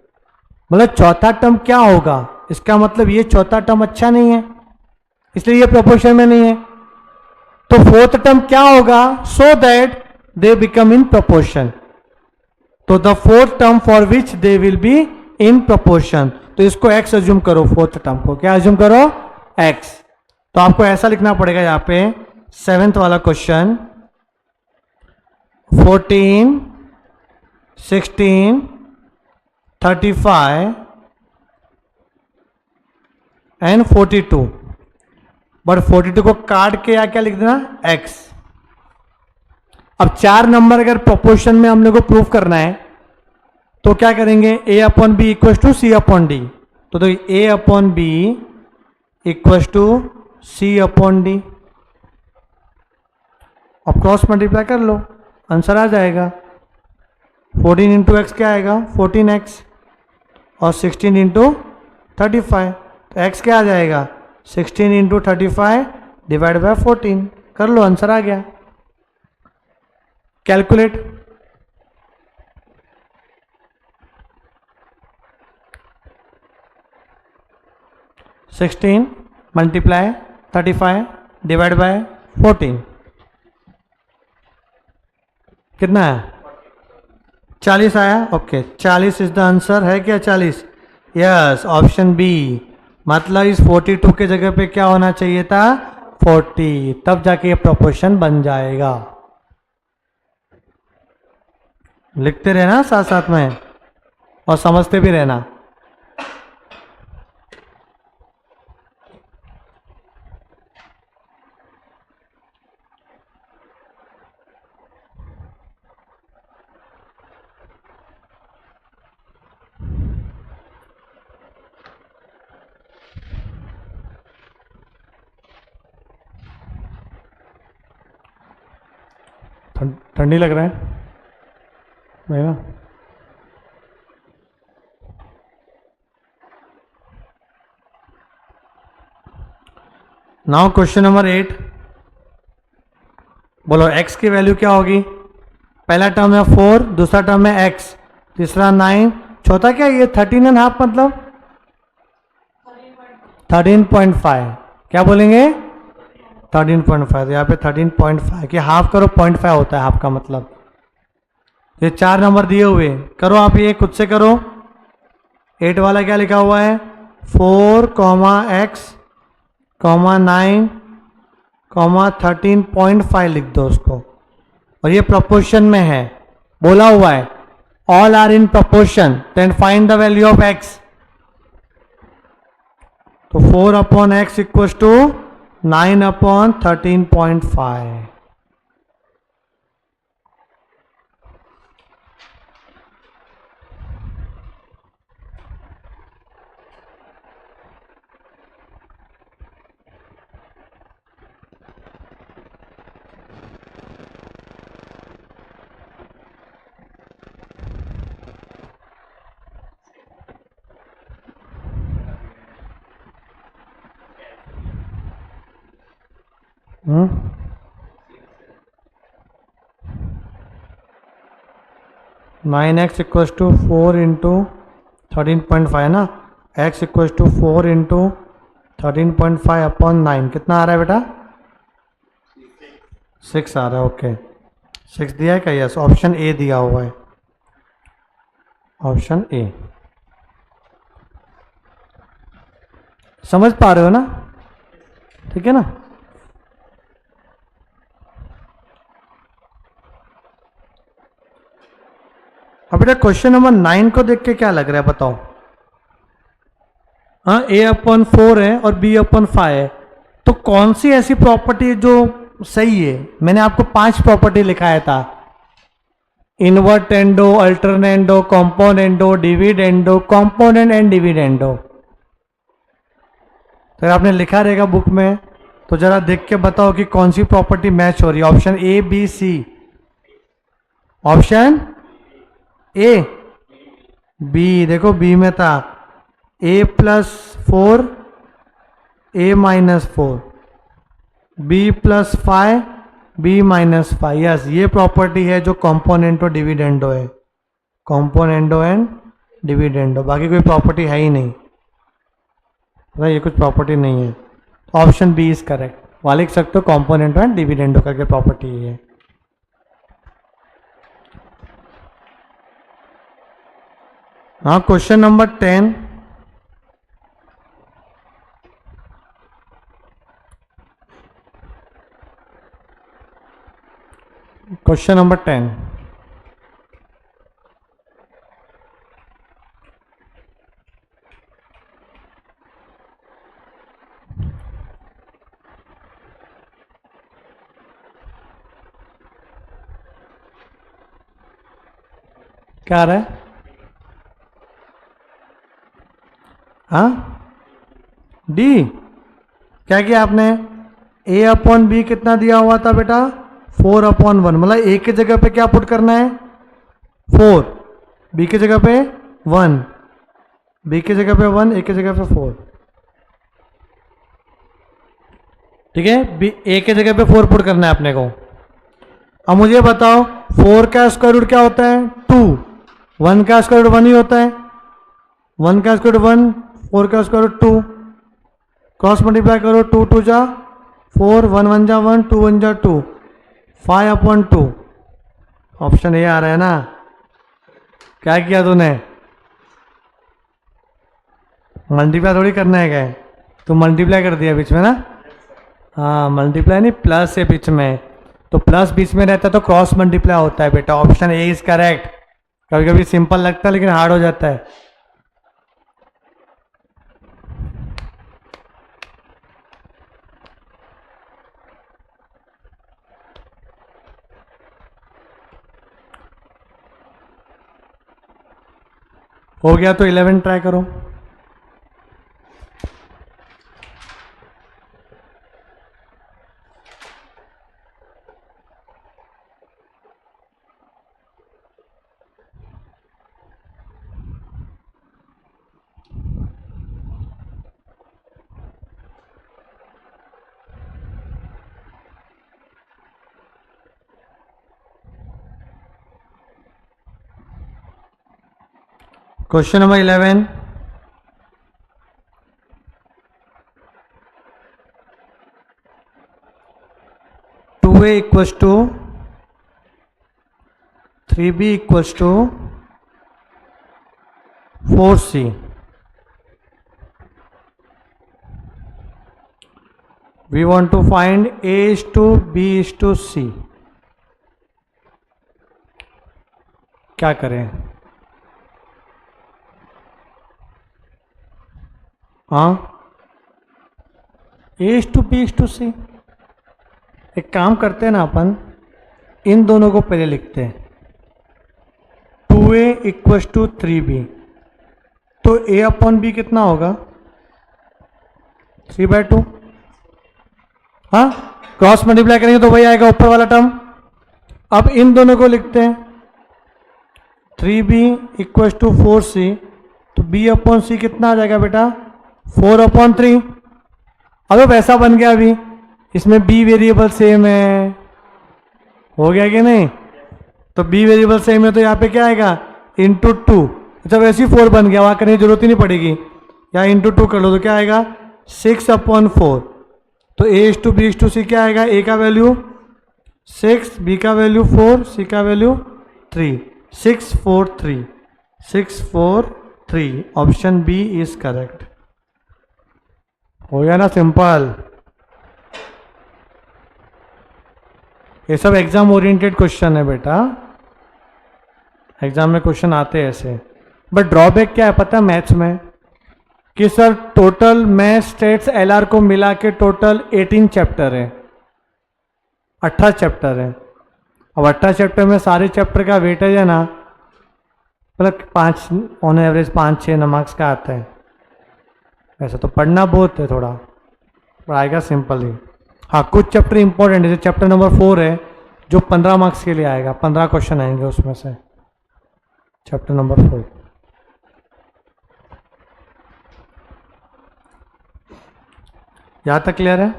मतलब चौथा टर्म क्या होगा? इसका मतलब ये चौथा टर्म अच्छा नहीं है, इसलिए ये प्रपोर्शन में नहीं है। तो फोर्थ टर्म क्या होगा? So that they become in proportion. तो the fourth term for which they will be in proportion. तो इसको x अज्यूम करो, फोर्थ टर्म को क्या अज्यूम करो? x। तो आपको ऐसा लिखना पड़ेगा यहां पे 7th वाला क्वेश्चन, 14 16 35 एंड 42। बट 42 को काट के या क्या लिख देना? x। अब 4 नंबर अगर प्रोपोर्शन में हम लोग को प्रूफ करना है तो क्या करेंगे? a upon B equal to C upon D. तो a upon B equal to C upon D. अब क्रॉस मल्टीप्लाई कर लो, आंसर आ जाएगा। 14 इंटू एक्स क्या आएगा? 14x और 16 इंटू 35। तो x क्या आ जाएगा? 16 इंटू 35 डिवाइड बाय 14। कर लो, आंसर आ गया। Calculate. Sixteen multiply 35 divide by 14 कितना है? 40 आया। Okay, 40 is the answer. है क्या 40? Yes, option B. मतलब इस 42 के जगह पे क्या होना चाहिए था? 40, तब जाके ये प्रोपोर्शन बन जाएगा। लिखते रहना साथ साथ में और समझते भी रहना। ठंडी लग रहा है मेरा। Now question number 8। बोलो x की वैल्यू क्या होगी? पहला टर्म है 4, दूसरा टर्म है x, तीसरा 9, चौथा क्या? ये 13.5 मतलब 13.5। क्या बोलेंगे? 13.5। तो यहाँ पे 13.5 कि हाफ करो, 0.5 होता है हाफ का मतलब। ये 4 नंबर दिए हुए, करो आप ये खुद से करो। 8 वाला क्या लिखा हुआ है? 4, x, 9, कॉमा 13.5 लिख दो उसको, और ये प्रोपोर्शन में है, बोला हुआ है all are in proportion, then find the value of x। तो 4/x equal to 9/13.5। Nine X equal to 4 × 13.5 ना, x इक्वल टू 4 × 13.5/9 कितना आ रहा है बेटा? 6 आ रहा है। ओके, 6 दिया है क्या? यस, ऑप्शन ए दिया हुआ है, ऑप्शन ए। समझ पा रहे हो ना? ठीक है ना? अब बेटा क्वेश्चन नंबर 9 को देख के क्या लग रहा है बताओ? हाँ, a/4 है और b/5 है, तो कौन सी ऐसी प्रॉपर्टी जो सही है? मैंने आपको 5 प्रॉपर्टी लिखाया था, invertendo, alternendo, componendo, dividendo, component and dividendo. तो आपने लिखा रहेगा बुक में, तो जरा देख के बताओ कि कौन सी प्रॉपर्टी मैच हो रही है। Option A, B, C. Option A, B. देखो बी में था a+4 a-4, b+5 b-5। Yes, ये प्रॉपर्टी है जो कॉम्पोनेंटो डिविडेंडो है, कॉम्पोनेंडो एंड डिविडेंडो। बाकी कोई प्रॉपर्टी है ही नहीं, ये कुछ प्रॉपर्टी नहीं है। Option B is correct. वहां लिख सकते हो कॉम्पोनेंटो एंड डिविडेंडो करके प्रॉपर्टी है। हाँ, क्वेश्चन नंबर 10। Question number 10। क्या आ रहा है? हाँ, डी। क्या किया आपने? a/b कितना दिया हुआ था बेटा? 4/1। मतलब a की जगह पे क्या पुट करना है? 4, b की जगह पे 1, b की जगह पे 1, a की जगह पे 4। ठीक है, a की जगह पे 4 पुट करना है अपने को। अब मुझे बताओ 4 का स्क्वायर रूट क्या होता है? 2। 1 का स्क्वायर रूट 1 ही होता है। 1 का स्क्वायर रूट 1, 4 का स्क्वायर रूट 2। क्रॉस मल्टीप्लाई करो, 2 2 जा 4, 1 1 जा 1, 2 1 जा 2, 5/2। ऑप्शन ए आ रहा है ना? क्या किया तूने? मल्टीप्लाई थोड़ी करना है क्या? तो मल्टीप्लाई कर दिया बीच में ना? हाँ, मल्टीप्लाई नहीं, प्लस है बीच में, तो प्लस बीच में रहता है तो क्रॉस मल्टीप्लाई होता है बेटा। Option A is correct. कभी कभी सिंपल लगता है लेकिन हार्ड हो जाता है। हो गया तो 11 ट्राई करो। Question number 11। Two A equals to 3b equals to 4c। We want to find A is to B is to C. क्या करें? हाँ, A is to B is to C. एक काम करते हैं ना, अपन इन दोनों को पहले लिखते हैं. 2A equals to 3B. तो A अपॉन B कितना होगा? 3/2. हाँ, क्रॉस मल्टीप्लाई करेंगे तो वही आएगा ऊपर वाला टर्म. अब इन दोनों को लिखते हैं. 3B equals to 4C. तो B अपॉन C कितना आ जाएगा बेटा? 4/3. अब वैसा बन गया. अभी इसमें B वेरिएबल सेम है, हो गया कि नहीं? तो B वेरिएबल सेम है तो यहाँ पे क्या आएगा? इंटू 2. अच्छा, वैसे ही 4 बन गया, वहाँ करने की जरूरत ही नहीं पड़ेगी. यहाँ इंटू 2 कर लो तो क्या आएगा? 6/4. तो A is to B is to C क्या आएगा? A का वैल्यू 6, B का वैल्यू 4, C का value 3. 6 4 3. 6 4 3. Option B is correct. हो गया ना सिंपल. ये सब एग्जाम ओरिएंटेड क्वेश्चन है बेटा. एग्जाम में क्वेश्चन आते हैं ऐसे. बट ड्रॉबैक क्या है पता है मैथ्स में? कि sir total math states LR को मिला के टोटल 18 चैप्टर है, 18 चैप्टर है. अब 18 चैप्टर में सारे चैप्टर का वेटेज है ना, मतलब 5 ऑन एवरेज 5-6 मार्क्स का आता है. वैसे तो पढ़ना बहुत है थोड़ा, पर आएगा सिंपल ही. हाँ, कुछ चैप्टर इंपॉर्टेंट है. जैसे चैप्टर नंबर 4 है जो 15 मार्क्स के लिए आएगा, 15 क्वेश्चन आएंगे उसमें से. Chapter number 4. यहां तक क्लियर है?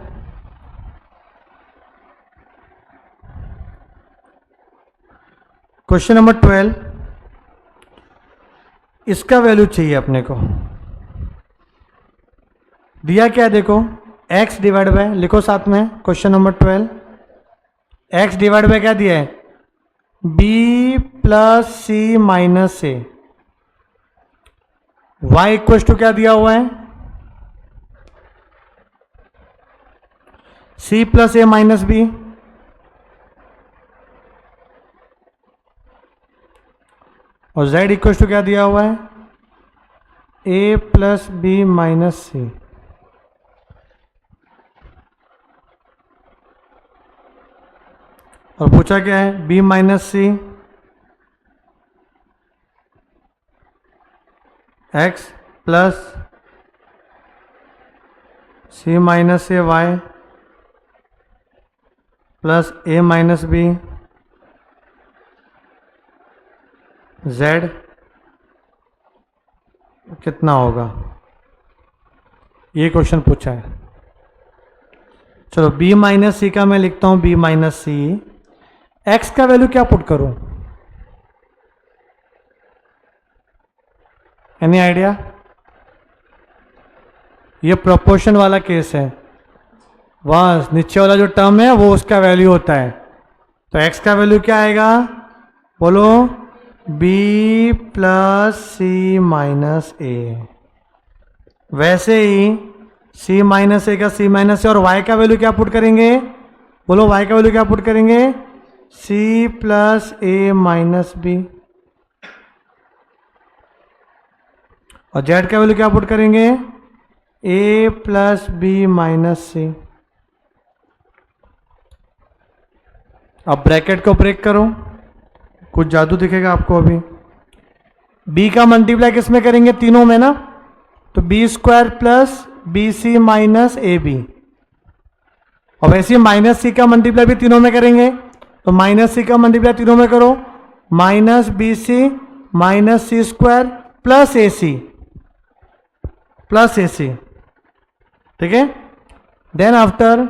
Question number 12. इसका वैल्यू चाहिए अपने को. दिया क्या है देखो, x डिवाइड बाय, लिखो साथ में question number 12. x divide by क्या दिया है? b plus C minus A. y equal to क्या दिया हुआ है? c plus A minus B. और z इक्वल टू क्या दिया हुआ है? a plus B minus C. और पूछा क्या है? b minus C X plus C minus A Y plus A minus B Z कितना होगा? ये क्वेश्चन पूछा है. चलो b माइनस सी का मैं लिखता हूं b माइनस सी. x का वैल्यू क्या पुट करूं? Any idea? ये प्रोपोर्शन वाला केस है. बस नीचे वाला जो टर्म है वो उसका वैल्यू होता है. तो x का वैल्यू क्या आएगा? बोलो. b प्लस सी माइनस ए. वैसे ही c माइनस ए का c माइनस ए. और y का वैल्यू क्या पुट करेंगे? बोलो y का वैल्यू क्या पुट करेंगे? c plus A minus B. और z का वैल्यू क्या पुट करेंगे? a प्लस बी माइनस सी. अब ब्रैकेट को ब्रेक करो, कुछ जादू दिखेगा आपको अभी. b का मल्टीप्लाई किस में करेंगे? तीनों में ना. तो B square plus B C minus A B. और वैसे ही माइनस सी का मल्टीप्लाई भी तीनों में करेंगे. तो माइनस सी का मल्टीप्लाई तीनों में करो. माइनस बी सी माइनस सी स्क्वायर प्लस ए सी प्लस ए सी. ठीक है. देन आफ्टर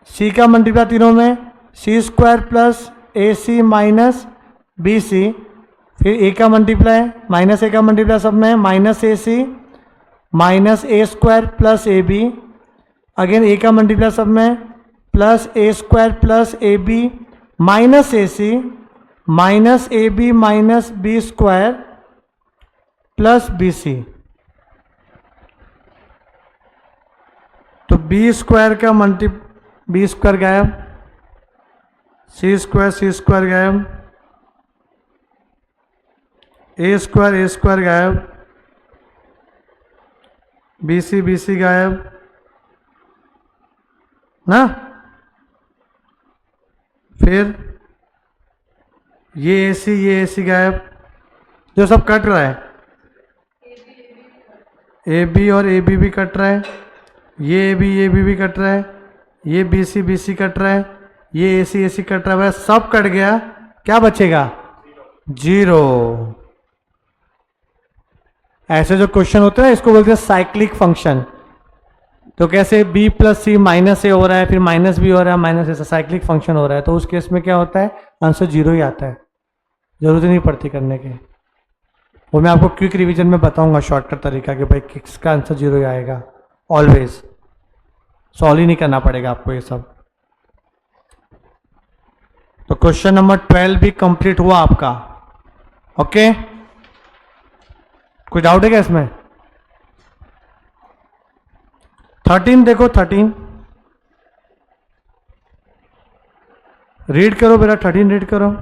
सी का मल्टीप्लाई तीनों में सी स्क्वायर प्लस ए सी माइनस बी सी. फिर ए का मल्टीप्लाई माइनस ए का मल्टीप्लाई सब में minus A C minus A square plus A B. Again A का मल्टीप्लाई सब में plus A square plus A B minus A C minus A B minus B square plus B C. तो B square का B square गायब, C square गायब, ए square गायब, B C गायब ना। फिर ये ए सी गायब, जो सब कट रहा है, ए बी और ए बी भी कट रहा है, ये भी कट रहा है, ये बी सी कट रहा है, ये ए सी कट रहा है, सब कट गया, क्या बचेगा? 0। ऐसे जो क्वेश्चन होते हैं इसको बोलते हैं साइक्लिक फंक्शन। तो कैसे b प्लस सी माइनस ए हो रहा है, फिर माइनस बी हो रहा है, माइनस ए, साइक्लिक फंक्शन हो रहा है, तो उस केस में क्या होता है? आंसर 0 ही आता है, जरूरत ही नहीं पड़ती करने की। वो मैं आपको क्विक रिवीजन में बताऊंगा शॉर्टकट तरीका कि भाई किसका आंसर 0 ही आएगा, ऑलवेज सॉल्व ही नहीं करना पड़ेगा आपको ये सब। तो क्वेश्चन नंबर 12 भी कंप्लीट हुआ आपका। ओके, कोई डाउट है क्या इसमें? 13 देखो, 13 रीड करो बेटा, 13 रीड करो।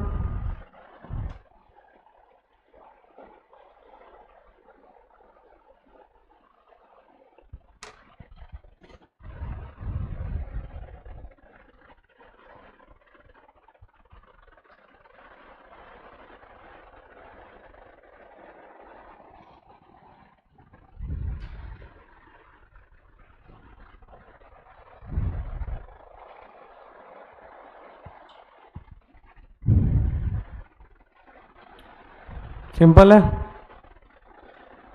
सिंपल है।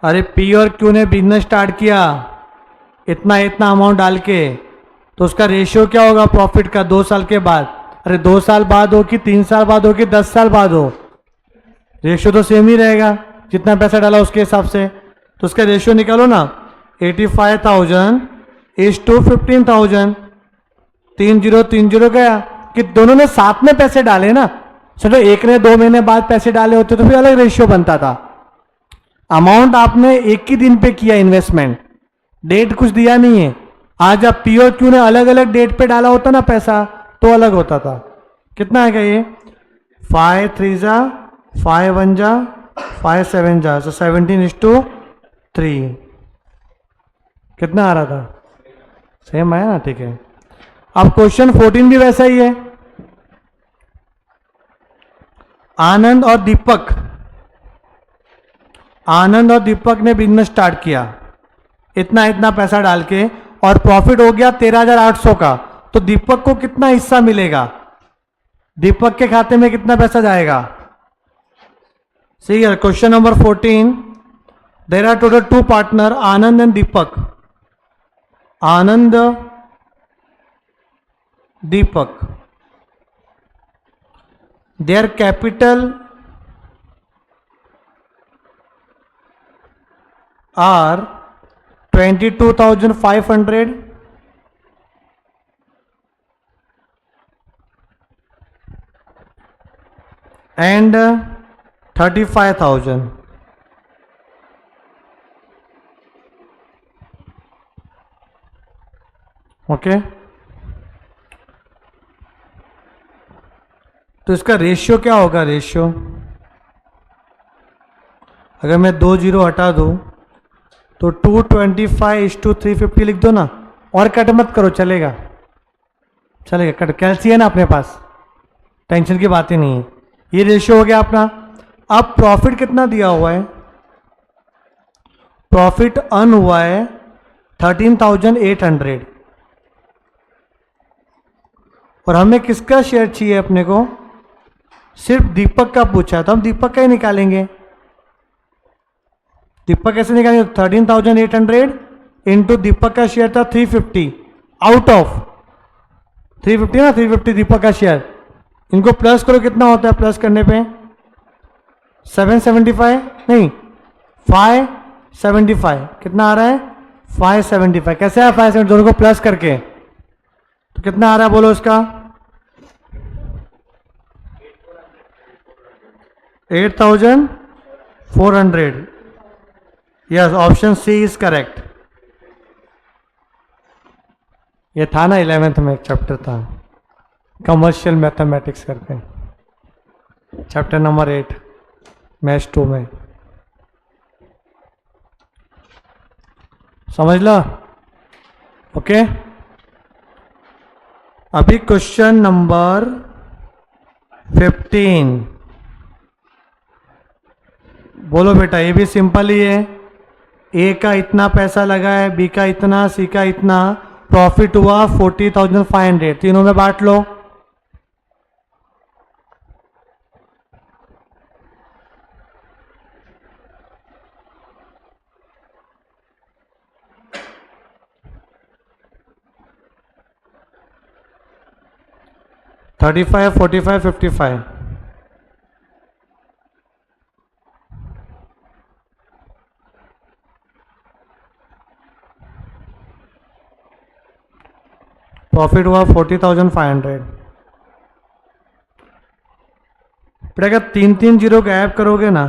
अरे पी और क्यू ने बिजनेस स्टार्ट किया इतना इतना अमाउंट डाल के, तो उसका रेशियो क्या होगा प्रॉफिट का 2 साल के बाद? अरे 2 साल बाद हो कि 3 साल बाद हो कि 10 साल बाद हो, रेशियो तो सेम ही रहेगा, जितना पैसा डाला उसके हिसाब से। तो उसका रेशियो निकालो ना, 85,000 इज टू 15,000, 3030 गया कि दोनों ने साथ में पैसे डाले ना। चलो एक ने 2 महीने बाद पैसे डाले होते तो फिर अलग रेशियो बनता था। अमाउंट आपने एक ही दिन पे किया इन्वेस्टमेंट, डेट कुछ दिया नहीं है। आज आप पी और क्यू ने अलग अलग डेट पे डाला होता ना पैसा, तो अलग होता था। कितना आएगा ये? 5 3 जा 5 1 जा 5 7 जा, so 17:3। कितना आ रहा था? सेम आया ना, ठीक है। अब क्वेश्चन 14 भी वैसा ही है। आनंद और दीपक ने बिजनेस स्टार्ट किया इतना इतना पैसा डाल के, और प्रॉफिट हो गया 13,800 का। तो दीपक को कितना हिस्सा मिलेगा? दीपक के खाते में कितना पैसा जाएगा? सही है। Question number 14, there are total 2 partner, Anand and Deepak. Anand Deepak, their capital are 22,500 and 35,000। Okay, तो इसका रेशियो क्या होगा? रेशियो अगर मैं 2 0 हटा दूं तो 225:350 लिख दो ना, और कट मत करो, चलेगा चलेगा। कट कैलसी है ना अपने पास, टेंशन की बात ही नहीं है। ये रेशियो हो गया अपना। अब प्रॉफिट कितना दिया हुआ है? प्रॉफिट अर्न हुआ है 13,800, और हमें किसका शेयर चाहिए अपने को? सिर्फ दीपक का पूछा, तो हम दीपक का ही निकालेंगे। दीपक कैसे निकालेंगे? 13,800 इंटू दीपक का शेयर था 350, आउट ऑफ 350 ना, 350 दीपक का शेयर। इनको प्लस करो, कितना होता है प्लस करने पे? 775 नहीं 575। कितना आ रहा है? 575। कैसे आया 575? दोनों को प्लस करके, तो कितना आ रहा है बोलो इसका? 8,400। Yes, option C is correct. ये था ना 11th में एक चैप्टर था कमर्शियल मैथमेटिक्स करके, चैप्टर नंबर 8 मैथ्स 2 में, समझ लो। ओके, अभी क्वेश्चन नंबर 15, बोलो बेटा। ये भी सिंपल ही है, ए का इतना पैसा लगा है, बी का इतना, सी का इतना, प्रॉफिट हुआ 40,500, तीनों में बांट लो। $35, $45, $55, प्रॉफिट हुआ 40,500। फिर अगर 3 जीरो का ऐड करोगे ना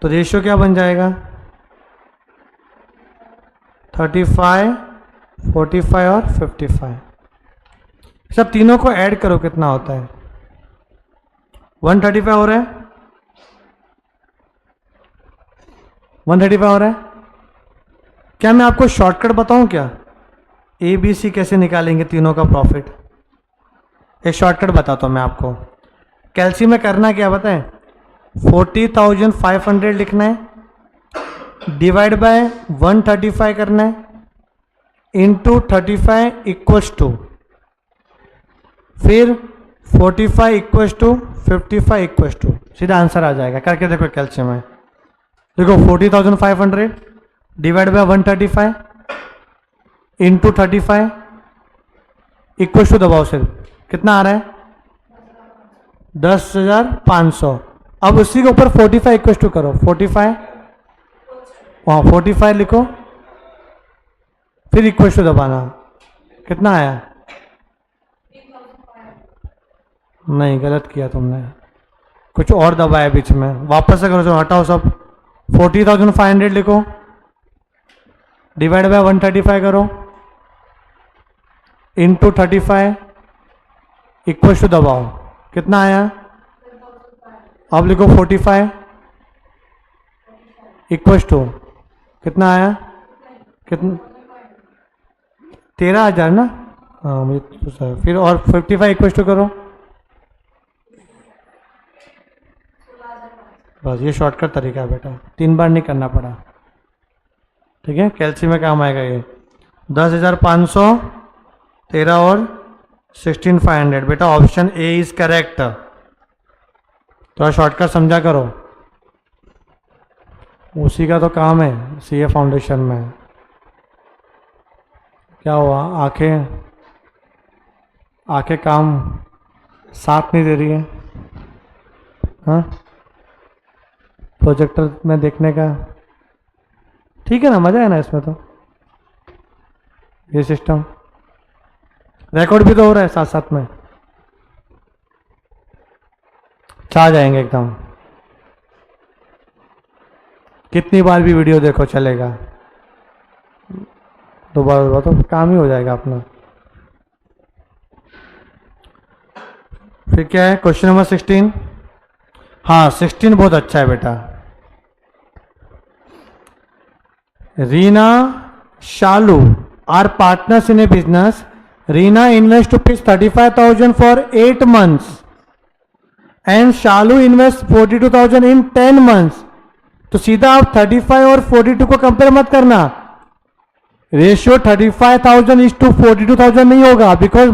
तो रेशियो क्या बन जाएगा? 35, 45 और 55। सब तीनों को ऐड करो, कितना होता है? 135 हो रहा है, 135 हो रहा है। क्या मैं आपको शॉर्टकट बताऊं क्या? ए बी सी कैसे निकालेंगे तीनों का प्रॉफिट? एक शॉर्टकट बताता हूं मैं आपको। कैलसी में करना क्या बताएं? 40,500 लिखना है, डिवाइड बाय 135 करना है, इंटू 35 इक्वल्स टू, फिर 45 इक्वल्स टू 55 इक्वल्स टू, सीधा आंसर आ जाएगा। करके देखो कैलसियम में, देखो 40,500 divide by 135 into 35 equals to, दबाओ सिर्फ, कितना आ रहा है? 10,500। अब उसी के ऊपर 45 इक्वल्स टू करो, 45 वहाँ 45 लिखो, फिर इक्वल्स टू दबाना, कितना आया? नहीं, गलत किया तुमने, कुछ और दबाया बीच में, वापस से करो, जो हटाओ सब। 40,500 लिखो, डिवाइड बाय 135 करो, इंटू 35 इक्वल्स टू दबाओ, कितना आया? अब लिखो 45 इक्वल्स टू, कितना आया? कितना? 13,000 ना? हाँ मुझे तो सर। फिर और 55 इक्वल्स टू करो, बस ये शॉर्टकट तरीका है बेटा, 3 बार नहीं करना पड़ा। ठीक है, कैलसी में काम आएगा ये। 10,500, 13 और 16,500। बेटा ऑप्शन ए इज करेक्ट। थोड़ा शॉर्टकट समझा करो, उसी का तो काम है सीए फाउंडेशन में। क्या हुआ? आंखें काम साथ नहीं दे रही है? हाँ, प्रोजेक्टर में देखने का ठीक है ना, मजा है ना इसमें तो। ये सिस्टम रिकॉर्ड भी तो हो रहा है साथ साथ में, छा जाएंगे एकदम। कितनी बार भी वीडियो देखो चलेगा, दोबारा तो काम ही हो जाएगा अपना। फिर क्या है क्वेश्चन नंबर 16? हाँ 16 बहुत अच्छा है बेटा। Reena, Shalu are partners in a business. Reena invest rupees 35,000 for 8 months and Shalu invest 42,000 in 10 months। तो सीधा आप 35 और 42 को कंपेयर मत करना, रेशियो 35,000 इज टू 42,000 नहीं होगा, बिकॉज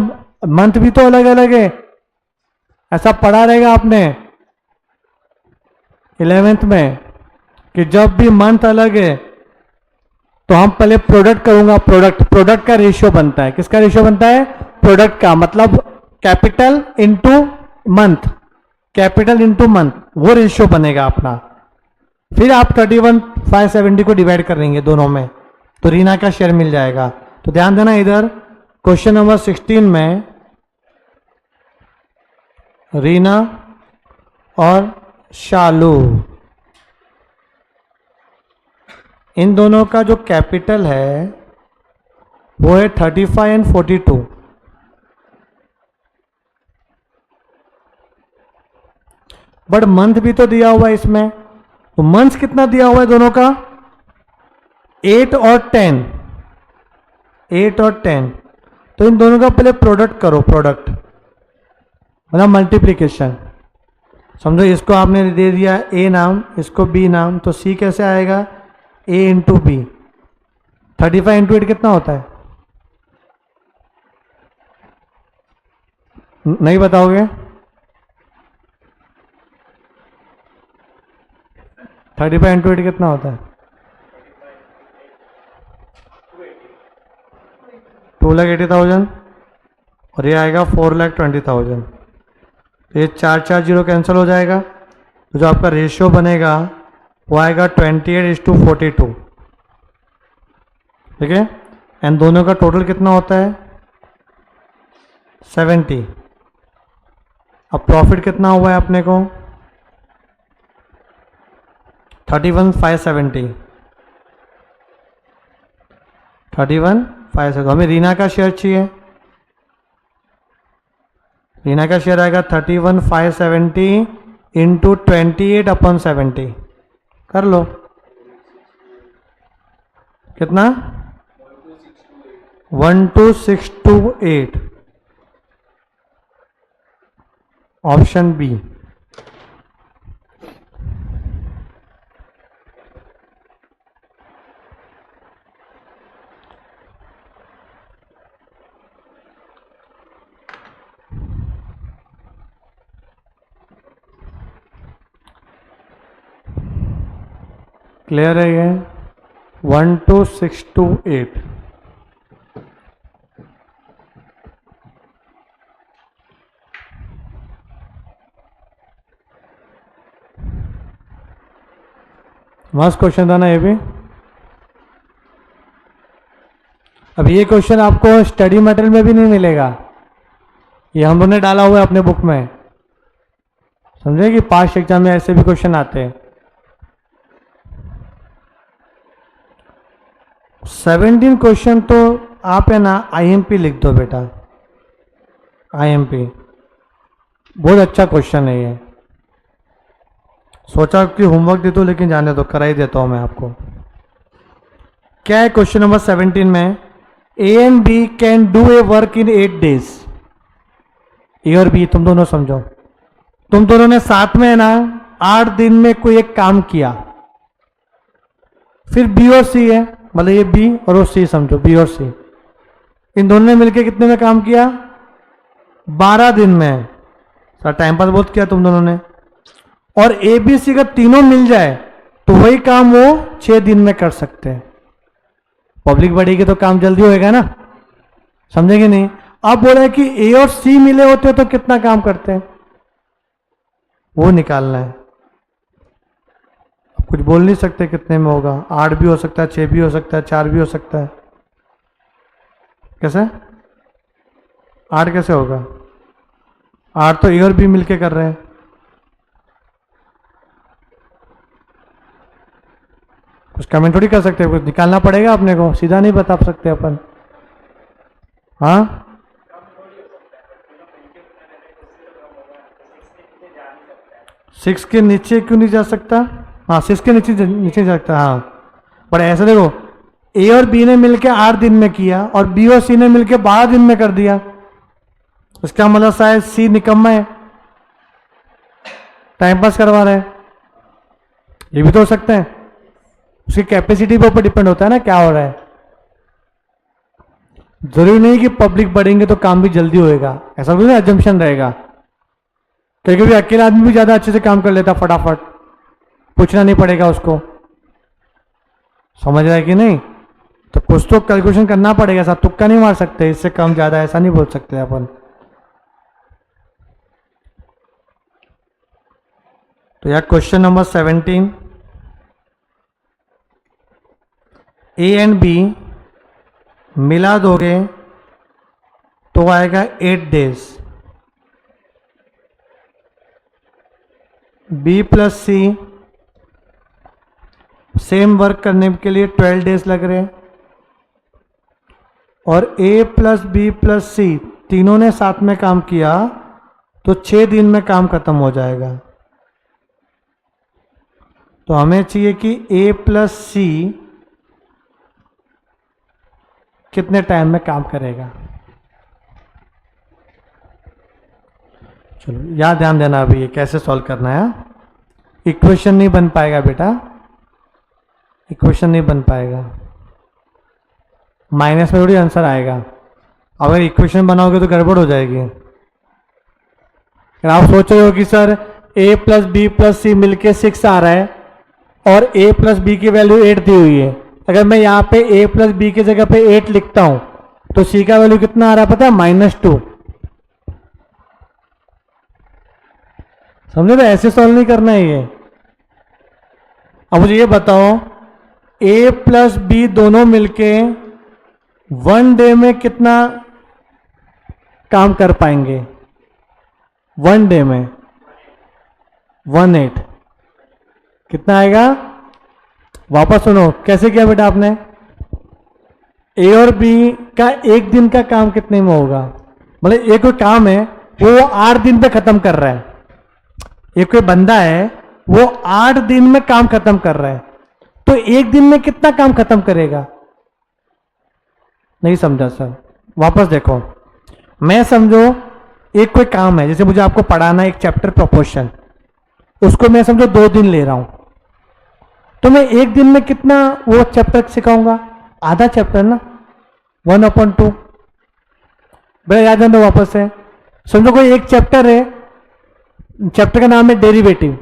मंथ भी तो अलग अलग है। ऐसा पढ़ा रहेगा आपने 11th में कि जब भी मंथ अलग है तो हम पहले प्रोडक्ट करूंगा, प्रोडक्ट का रेशियो बनता है। किसका रेशियो बनता है? प्रोडक्ट का, मतलब capital into month, capital into month, वो रेशियो बनेगा अपना। फिर आप 31,570 को डिवाइड करेंगे दोनों में, तो रीना का शेयर मिल जाएगा। तो ध्यान देना इधर क्वेश्चन नंबर 16 में रीना और शालू, इन दोनों का जो कैपिटल है वो है 35 एंड 42। बट मंथ भी तो दिया हुआ है इसमें, तो मंथ कितना दिया हुआ है दोनों का? 8 और 10, 8 और 10। तो इन दोनों का पहले प्रोडक्ट करो, प्रोडक्ट मतलब मल्टीप्लीकेशन। समझो इसको आपने दे दिया ए नाम, इसको बी नाम, तो सी कैसे आएगा? ए इंटू बी। 35 इंटू 8 कितना होता है? नहीं बताओगे? 35 इंटू 8 कितना होता है? 2,80,000 और ये आएगा 4,20,000। तो ये 4 जीरो कैंसिल हो जाएगा, तो जो आपका रेशियो बनेगा वो आएगा 28:42। ठीक है, एंड दोनों का टोटल कितना होता है? 70। अब प्रॉफिट कितना हुआ है अपने को? 31,570। 31,570। हमें रीना का शेयर चाहिए। रीना का शेयर आएगा 31,570 इंटू 28/70। कर लो कितना? 12,628। Option B. क्लियर है ये? 12,628। मस्त क्वेश्चन था ना ये भी। अब ये क्वेश्चन आपको स्टडी मटेरियल में भी नहीं मिलेगा, ये हम लोगों ने डाला हुआ है अपने बुक में। समझे कि पास्ट एग्जाम में ऐसे भी क्वेश्चन आते हैं। 17 क्वेश्चन तो आप है ना आईएमपी लिख दो बेटा, आईएमपी बहुत अच्छा क्वेश्चन है ये। सोचा कि होमवर्क दे दो, लेकिन जाने दो, करा ही देता हूं मैं आपको। क्या है क्वेश्चन नंबर 17 में? A and B can do a work in 8 days। A और बी तुम दोनों समझो, तुम दोनों ने साथ में है ना 8 दिन में कोई एक काम किया। फिर बी और सी है, मतलब ये बी और वो सी, समझो बी और सी, इन दोनों ने मिलकर कितने में काम किया? 12 दिन में। सर टाइम पास बहुत किया तुम दोनों ने। और ए बी सी का तीनों मिल जाए तो वही काम वो 6 दिन में कर सकते हैं। पब्लिक बढ़ेगी तो काम जल्दी होएगा ना, समझेंगे नहीं? अब बोले कि ए और सी मिले होते तो कितना काम करते हैं, वो निकालना है। कुछ बोल नहीं सकते कितने में होगा, 8 भी हो सकता है, 6 भी हो सकता है, 4 भी हो सकता है। कैसे 8 कैसे होगा? 8 तो ए और बी मिलके कर रहे हैं। कुछ कमेंट थोड़ी कर सकते हैं, कुछ निकालना पड़ेगा अपने को, सीधा नहीं बता सकते अपन। हाँ 6 के नीचे क्यों नहीं जा सकता? हाँ 6 के नीचे नीचे जा सकता, हाँ। पर ऐसा देखो, ए और बी ने मिलके 8 दिन में किया और बी और सी ने मिलके 12 दिन में कर दिया। इसका मतलब शायद सी निकम्मा है, टाइम पास करवा रहे हैं। ये भी तो हो सकता है। उसकी कैपेसिटी के ऊपर डिपेंड होता है ना क्या हो रहा है। जरूरी नहीं कि पब्लिक बढ़ेंगे तो काम भी जल्दी होएगा, ऐसा कोई अजम्पशन रहेगा। कभी कभी अकेला आदमी भी ज्यादा अच्छे से काम कर लेता फटाफट, पूछना नहीं पड़ेगा उसको। समझ रहा है कि नहीं? तो कुछ तो कैलकुलेशन करना पड़ेगा, ऐसा तुक्का नहीं मार सकते, इससे कम ज्यादा ऐसा नहीं बोल सकते अपन। तो यह question number 17, A and B मिला दोगे तो आएगा 8 days। B plus C same work करने के लिए 12 days लग रहे हैं। और A प्लस बी प्लस सी तीनों ने साथ में काम किया तो 6 दिन में काम खत्म हो जाएगा। तो हमें चाहिए कि A प्लस सी कितने टाइम में काम करेगा। चलो यहाँ ध्यान देना, अभी ये कैसे सॉल्व करना है। इक्वेशन नहीं बन पाएगा बेटा, इक्वेशन नहीं बन पाएगा, माइनस में थोड़ी आंसर आएगा। अगर इक्वेशन बनाओगे तो गड़बड़ हो जाएगी। आप सोच रहे हो कि sir A plus B plus C मिलके 6 आ रहा है और A प्लस बी की वैल्यू 8 दी हुई है। अगर मैं यहाँ पे A प्लस बी की जगह पे 8 लिखता हूं तो C का वैल्यू कितना आ रहा है पता है? -2। समझे? तो ऐसे सॉल्व नहीं करना है ये। अब मुझे ये बताओ A प्लस बी दोनों मिलके 1 डे में कितना काम कर पाएंगे? 1 डे में 18। कितना आएगा? वापस सुनो, कैसे किया बेटा आपने? A और B का एक दिन का काम कितने में होगा? मतलब एक कोई काम है वो 8 दिन पे खत्म कर रहा है, एक कोई बंदा है वो 8 दिन में काम खत्म कर रहा है, तो एक दिन में कितना काम खत्म करेगा? नहीं समझा सर, वापस देखो। मैं समझो एक कोई काम है, जैसे मुझे आपको पढ़ाना है एक चैप्टर प्रोपोर्शन, उसको मैं समझो 2 दिन ले रहा हूं, तो मैं एक दिन में कितना वो चैप्टर सिखाऊंगा? आधा चैप्टर ना, 1/2। बड़ा याद दो वापस से। समझो कोई एक चैप्टर है, चैप्टर का नाम है डेरिवेटिव,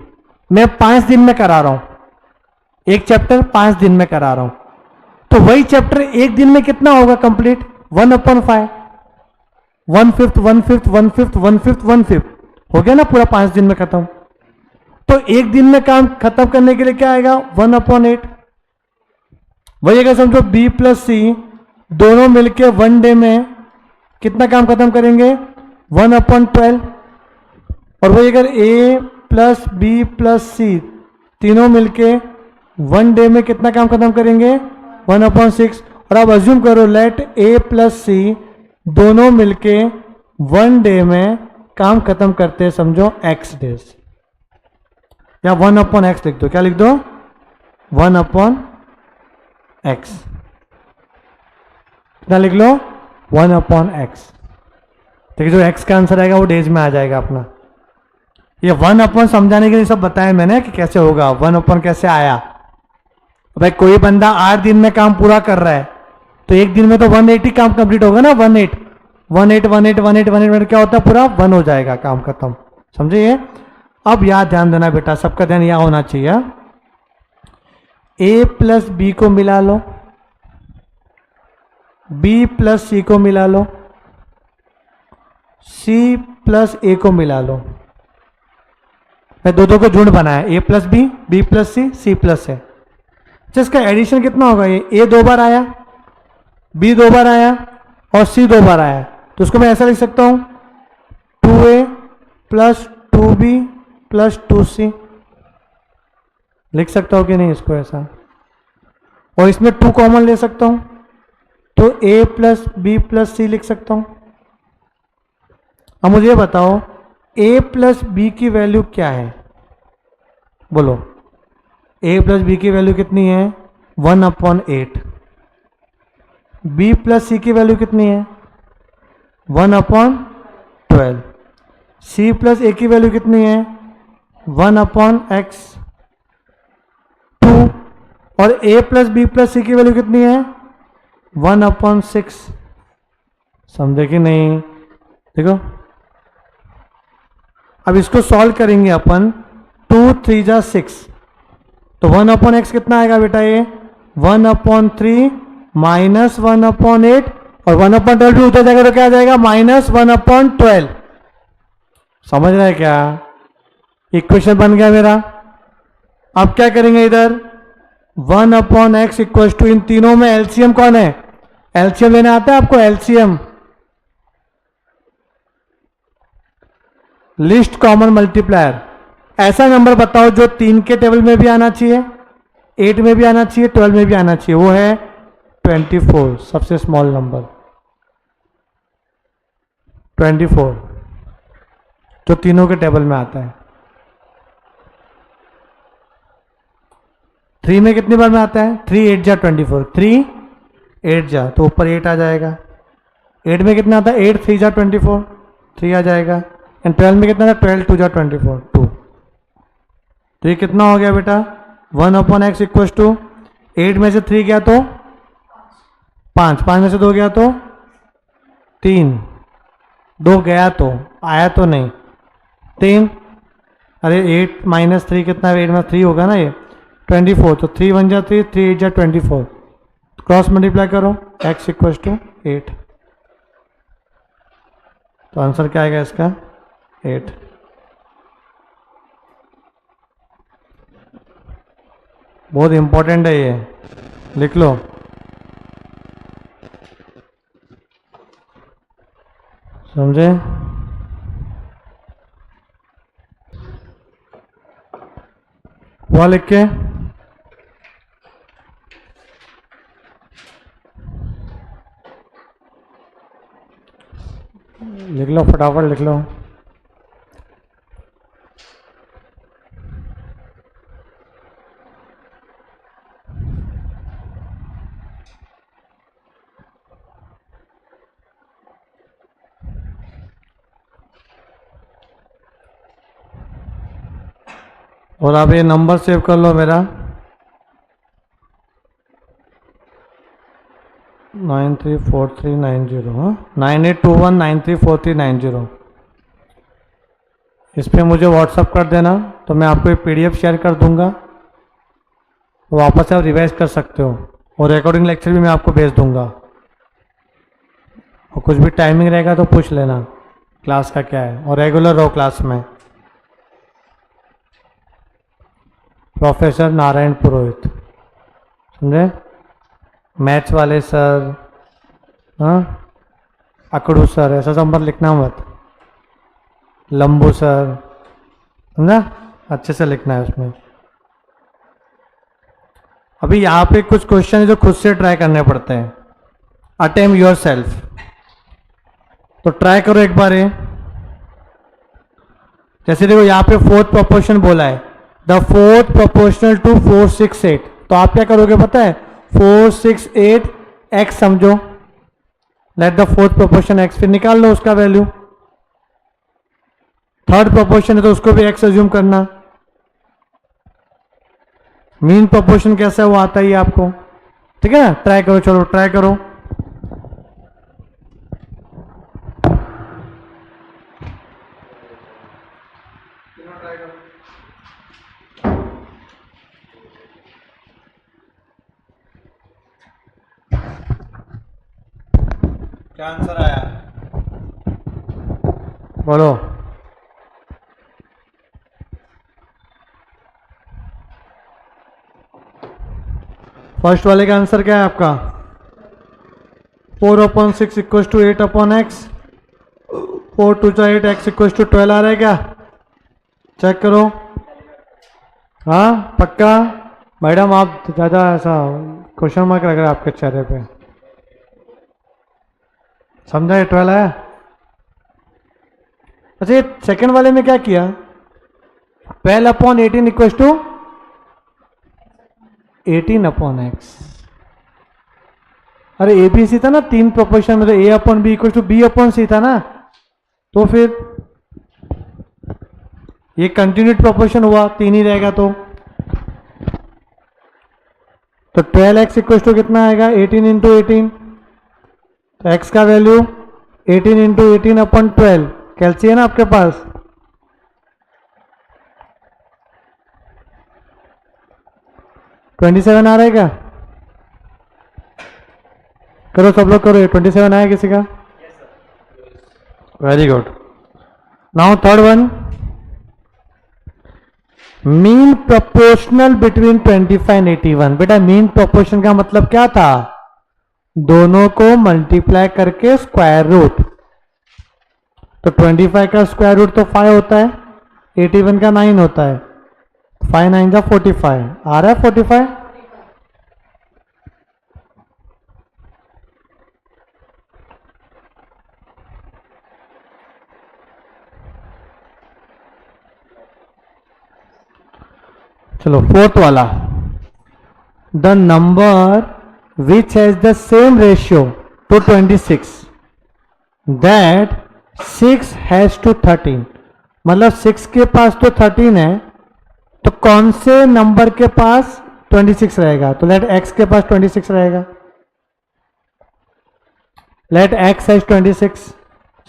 मैं 5 दिन में करा रहा हूं, एक चैप्टर 5 दिन में करा रहा हूं, तो वही चैप्टर एक दिन में कितना होगा कंप्लीट? 1/5, 1/5 1/5 1/5 1/5 1/5 हो गया ना पूरा 5 दिन में खत्म। तो एक दिन में काम खत्म करने के लिए क्या आएगा? 1/8। वही अगर समझो B प्लस सी दोनों मिलके 1 डे में कितना काम खत्म करेंगे? 1/12। और वही अगर A प्लस बी प्लस सी तीनों मिलके 1 डे में कितना काम खत्म करेंगे? 1/6। और अब अज्यूम करो लेट A प्लस सी दोनों मिलके 1 डे में काम खत्म करते हैं समझो x डेज, या 1/x लिख दो। क्या लिख दो? 1/x। कितना लिख लो? 1/x। देखिए जो x का आंसर आएगा वो डेज में आ जाएगा अपना। ये 1/, समझाने के लिए सब बताया मैंने कि कैसे होगा, 1/, कैसे आया। भाई कोई बंदा 8 दिन में काम पूरा कर रहा है तो एक दिन में तो 180 काम कंप्लीट होगा ना। 18 18 18 18 18 क्या होता है? पूरा 1 हो जाएगा, काम खत्म। समझे ये? अब यहां ध्यान देना बेटा, सबका ध्यान यहां होना चाहिए। A प्लस बी को मिला लो, B प्लस सी को मिला लो, C प्लस A को मिला लो। मैं दो को झुंड बनाया, A plus B, B plus C, C plus A. इसका एडिशन कितना होगा? ये A 2 बार आया, B 2 बार आया और C 2 बार आया, तो उसको मैं ऐसा लिख सकता हूं 2A plus 2B plus 2C। लिख सकता हूं कि नहीं इसको ऐसा? और इसमें 2 कॉमन ले सकता हूं तो A प्लस बी प्लस सी लिख सकता हूं। अब मुझे बताओ A प्लस बी की वैल्यू क्या है? बोलो, A प्लस बी की वैल्यू कितनी है? 1/8। B प्लस सी की वैल्यू कितनी है? 1/12। C प्लस ए की वैल्यू कितनी है? 1/x। 2। और A प्लस बी प्लस सी की वैल्यू कितनी है? 1/6। समझे कि नहीं? देखो अब इसको सॉल्व करेंगे अपन। 2 3 जा 6, तो 1/x कितना आएगा बेटा? ये 1/3 माइनस 1/8 और 1/12 भी उतर जाएगा तो क्या आ जाएगा? -1/12। समझ रहे हैं क्या? इक्वेशन बन गया मेरा। अब क्या करेंगे इधर? 1/x इक्वल टू, इन तीनों में एलसीएम कौन है? एलसीएम लेना आता है आपको? LCM list common multiplier. ऐसा नंबर बताओ जो 3 के टेबल में भी आना चाहिए, 8 में भी आना चाहिए, 12 में भी आना चाहिए। वो है 24, सबसे स्मॉल नंबर। 24, जो तीनों के टेबल में आता है। 3 में कितनी बार में आता है? 3 8 जा 24, 3 8 जा तो ऊपर 8 आ जाएगा। 8 में कितना आता है? 8 3 जा 24, 3 आ जाएगा। एंड 12 में कितना था? 12 2 जा 24, 2। तो ये कितना हो गया बेटा? 1/x इक्वल टू 8 में से 3 गया तो 5, 5 में से 2 गया तो 3, 2 गया तो आया तो नहीं 3। अरे 8 माइनस 3 कितना है? 8 में 3 होगा ना, ये 24। तो 3 1 जा 3, 3 8 जा 24। क्रॉस मल्टीप्लाई करो, x इक्वल टू 8। तो आंसर क्या आएगा इसका? 8। बहुत इंपॉर्टेंट है ये, लिख लो। समझे? हुआ लिख के? लिख लो, फटाफट लिख लो। और आप ये नंबर सेव कर लो मेरा, 934390, हाँ 9821934390। इस पर मुझे व्हाट्सअप कर देना, तो मैं आपको एक PDF शेयर कर दूंगा, वापस से आप रिवाइज कर सकते हो। और रिकॉर्डिंग लेक्चर भी मैं आपको भेज दूंगा। और कुछ भी टाइमिंग रहेगा तो पूछ लेना क्लास का क्या है, और रेगुलर रहो क्लास में। प्रोफेसर नारायण पुरोहित, समझे? मैथ्स वाले सर, हाँ अकड़ू सर, ऐसा नंबर लिखना मत। लंबू सर, समझा? अच्छे से लिखना है उसमें। अभी यहाँ पे कुछ क्वेश्चन है जो खुद से ट्राई करने पड़ते हैं। अटेम्प्ट योर सेल्फ, तो ट्राई करो एक बार ये। जैसे देखो यहाँ पे 4th प्रोपोर्शन बोला है, द 4th प्रोपोर्शनल टू 4 6 8। तो आप क्या करोगे पता है? 4 6 8 x समझो, let the 4th proportion x, फिर निकाल लो उसका वैल्यू। 3rd प्रोपोर्शन है तो उसको भी x अज्यूम करना। मीन प्रोपोर्शन कैसा है वो आता ही है आपको, ठीक है ना? ट्राई करो, चलो ट्राई करो। क्या आंसर आया? बोलो। फर्स्ट वाले का आंसर क्या है आपका? 4/6 इक्वल टू 8/x। 4 2 जा 8, x इक्वल टू 12 आ रहा है क्या? चेक करो। हाँ पक्का? मैडम आप ज़्यादा ऐसा क्वेश्चन मार्क लग रहा है आपके चेहरे पे, समझा? ये 12 है। अच्छा ये सेकंड वाले में क्या किया? 12/18 इक्वल टू 18/x। अरे ABC था ना 3 प्रोपोर्शन में, तो A/B इक्वल टू B/C था ना, तो फिर ये कंटिन्यूड प्रोपोर्शन हुआ, 3 ही रहेगा। तो 12x इक्वल टू कितना आएगा? 18 इंटू 18। तो x का वैल्यू 18 इंटू 18/12, कैलसी है ना आपके पास? $27 आ रहा है क्या? करो सब लोग करो, 27 आया किसी का? Very good. Now third one, mean proportional between 25 and 81। बेटा मीन प्रोपोर्शन का मतलब क्या था? दोनों को मल्टीप्लाई करके स्क्वायर रूट। तो 25 का स्क्वायर रूट तो 5 होता है, 81 का 9 होता है। 5 9 जा 45 आ रहा है। 45 चलो फोर्थ वाला, the number which has the same ratio to 26 that 6 has to 13, मतलब 6 के पास तो 13 है, तो कौन से नंबर के पास 26 रहेगा? तो लेट x के पास 26 रहेगा, let x has 26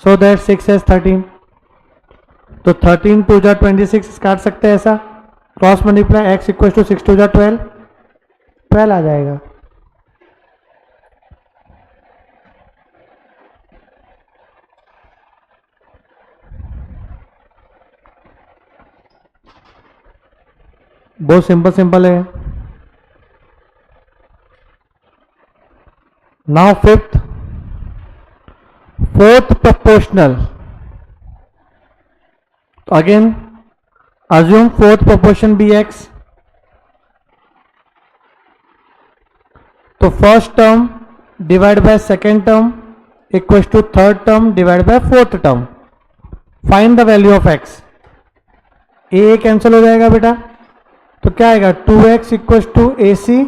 so that 6 has 13, तो 13 टू जा 26 काट सकते हैं ऐसा, cross multiply x equal to 6 two जा 12, 12 आ जाएगा। बहुत सिंपल सिंपल है। Now fifth, fourth proportional, again assume fourth proportion be x, तो first term divide by second term equal to third term divide by fourth term, find the value of x। A cancel हो जाएगा बेटा, तो क्या आएगा 2x equal to A C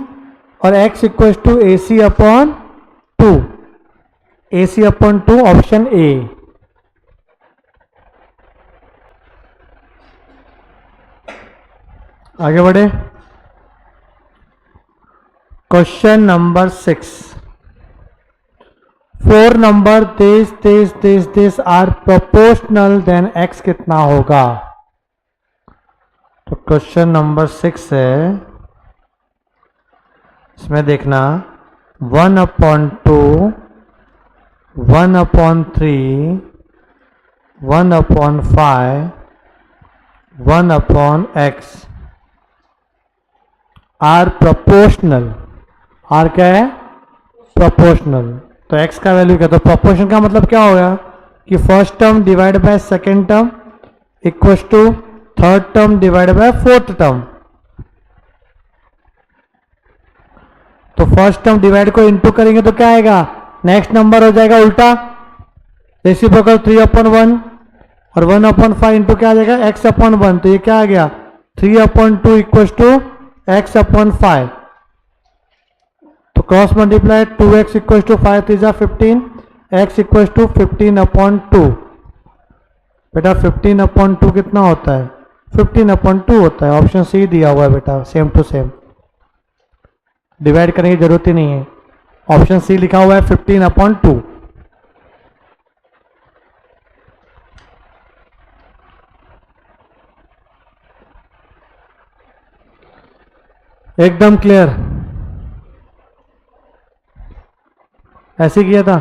और x equal to A C upon 2, A C upon 2 option A. आगे बढ़े, question number 6, 4 नंबर this are proportional then x कितना होगा? तो क्वेश्चन नंबर 6 है, इसमें देखना 1/2, 1/3, 1/5, 1/x आर प्रोपोर्शनल। आर क्या है? प्रोपोर्शनल। तो x का वैल्यू क्या? तो प्रोपोर्शन का मतलब क्या होगा कि first term divide by second term equal to third term divide by fourth term. तो फर्स्ट टर्म डिवाइड को इनटू करेंगे तो क्या आएगा? नेक्स्ट नंबर हो जाएगा उल्टा, रेसिप्रोकल 3/1 और 1/5 इंटू क्या आ जाएगा? x/1। तो ये क्या आ गया? 3/2 इक्वल टू x/5। तो cross multiply 2x equal to 5 3 15, x equal to 15/2। बेटा 15/2 कितना होता है? 15/2 होता है। ऑप्शन सी दिया हुआ है बेटा, सेम टू सेम, डिवाइड करने की जरूरत ही नहीं है। ऑप्शन सी लिखा हुआ है 15/2। एकदम क्लियर, ऐसे किया था।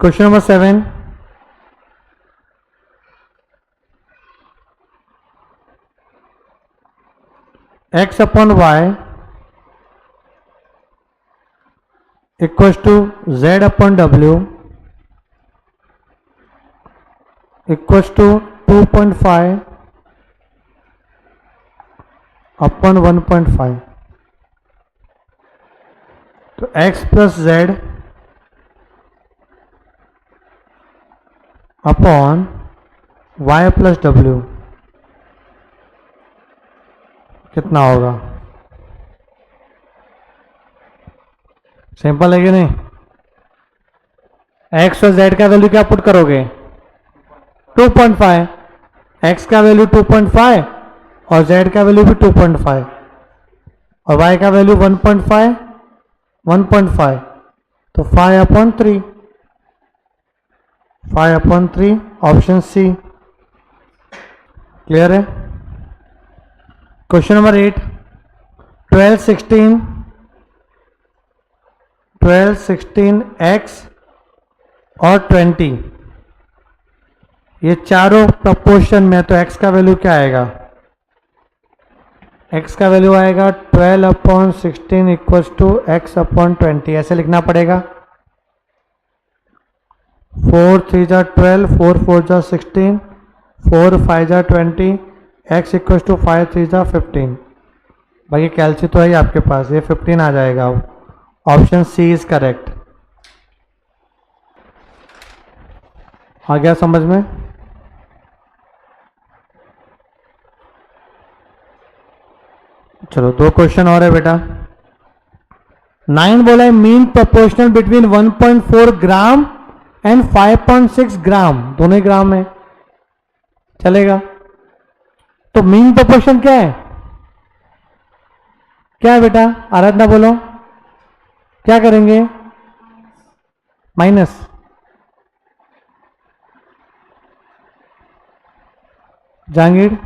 Question number 7, x/y equal to z/w equal to 2.5 upon 1.5। तो x plus Z upon y plus W कितना होगा? सिंपल है कि नहीं? x और z का वैल्यू क्या पुट करोगे? 2.5। x का वैल्यू 2.5 और z का वैल्यू भी 2.5 और y का वैल्यू 1.5 1.5, तो 5/3, 5/3 ऑप्शन सी। क्लियर है? क्वेश्चन नंबर 8, 12 16 x और 20, ये चारों प्रपोर्शन में, तो x का वैल्यू क्या आएगा? x का वैल्यू आएगा 12/16 इक्वल टू x/20। ऐसे लिखना पड़ेगा। 4 3 जा 12, 4 4 जा 16, 4 5 जा 20, x इक्वल टू 5 3 जा 15। बाकी कैलसी तो है ही आपके पास, ये 15 आ जाएगा। Option C is correct. आ गया समझ में? चलो 2 क्वेश्चन और है बेटा। 9 बोला है mean proportional between 1.4 gram and 5.6 ग्राम, दोनों ही ग्राम है, चलेगा। तो मीन प्रोपोर्शन क्या है? क्या है बेटा? आराधना बोलो, क्या करेंगे? माइनस। जहांगीर?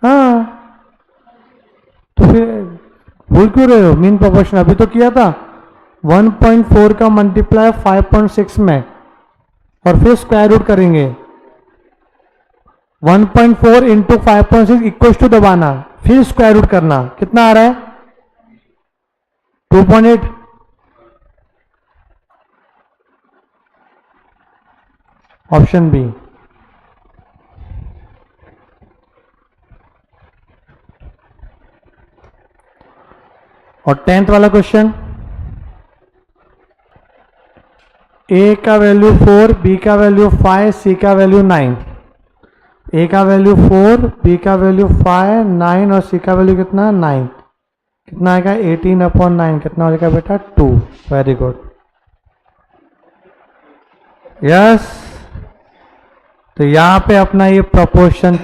हाँ, तो फिर भूल क्यों रहे हो? मीन प्रोपोर्शन अभी तो किया था, 1.4 का मल्टीप्लाई 5.6 में और फिर स्क्वायर रूट करेंगे। 1.4 इंटू 5.6 इक्वल टू दबाना, फिर स्क्वायर रूट करना, कितना आ रहा है? 2.8। Option B. और 10th वाला क्वेश्चन, ए का वैल्यू 4, बी का वैल्यू 5, सी का वैल्यू 9। ए का वैल्यू 4, बी का वैल्यू 5, 9 और सी का वैल्यू कितना? 9। कितना आएगा? 18/9। कितना हो जाएगा बेटा? 2। Very good, yes. तो यहां पे अपना ये प्रोपोर्शन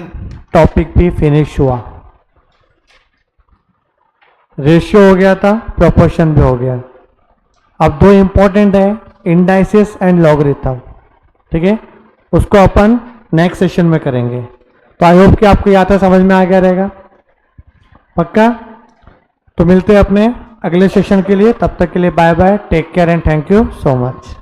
टॉपिक भी फिनिश हुआ। रेशियो हो गया था, प्रोपोर्शन भी हो गया। अब 2 इंपॉर्टेंट है, इंडाइसिस एंड लॉगरिथम, ठीक है, उसको अपन नेक्स्ट सेशन में करेंगे। तो आई होप कि आपको याद है, समझ में आ गया रहेगा, पक्का। तो मिलते हैं अपने अगले सेशन के लिए, तब तक के लिए bye bye, take care and thank you so much.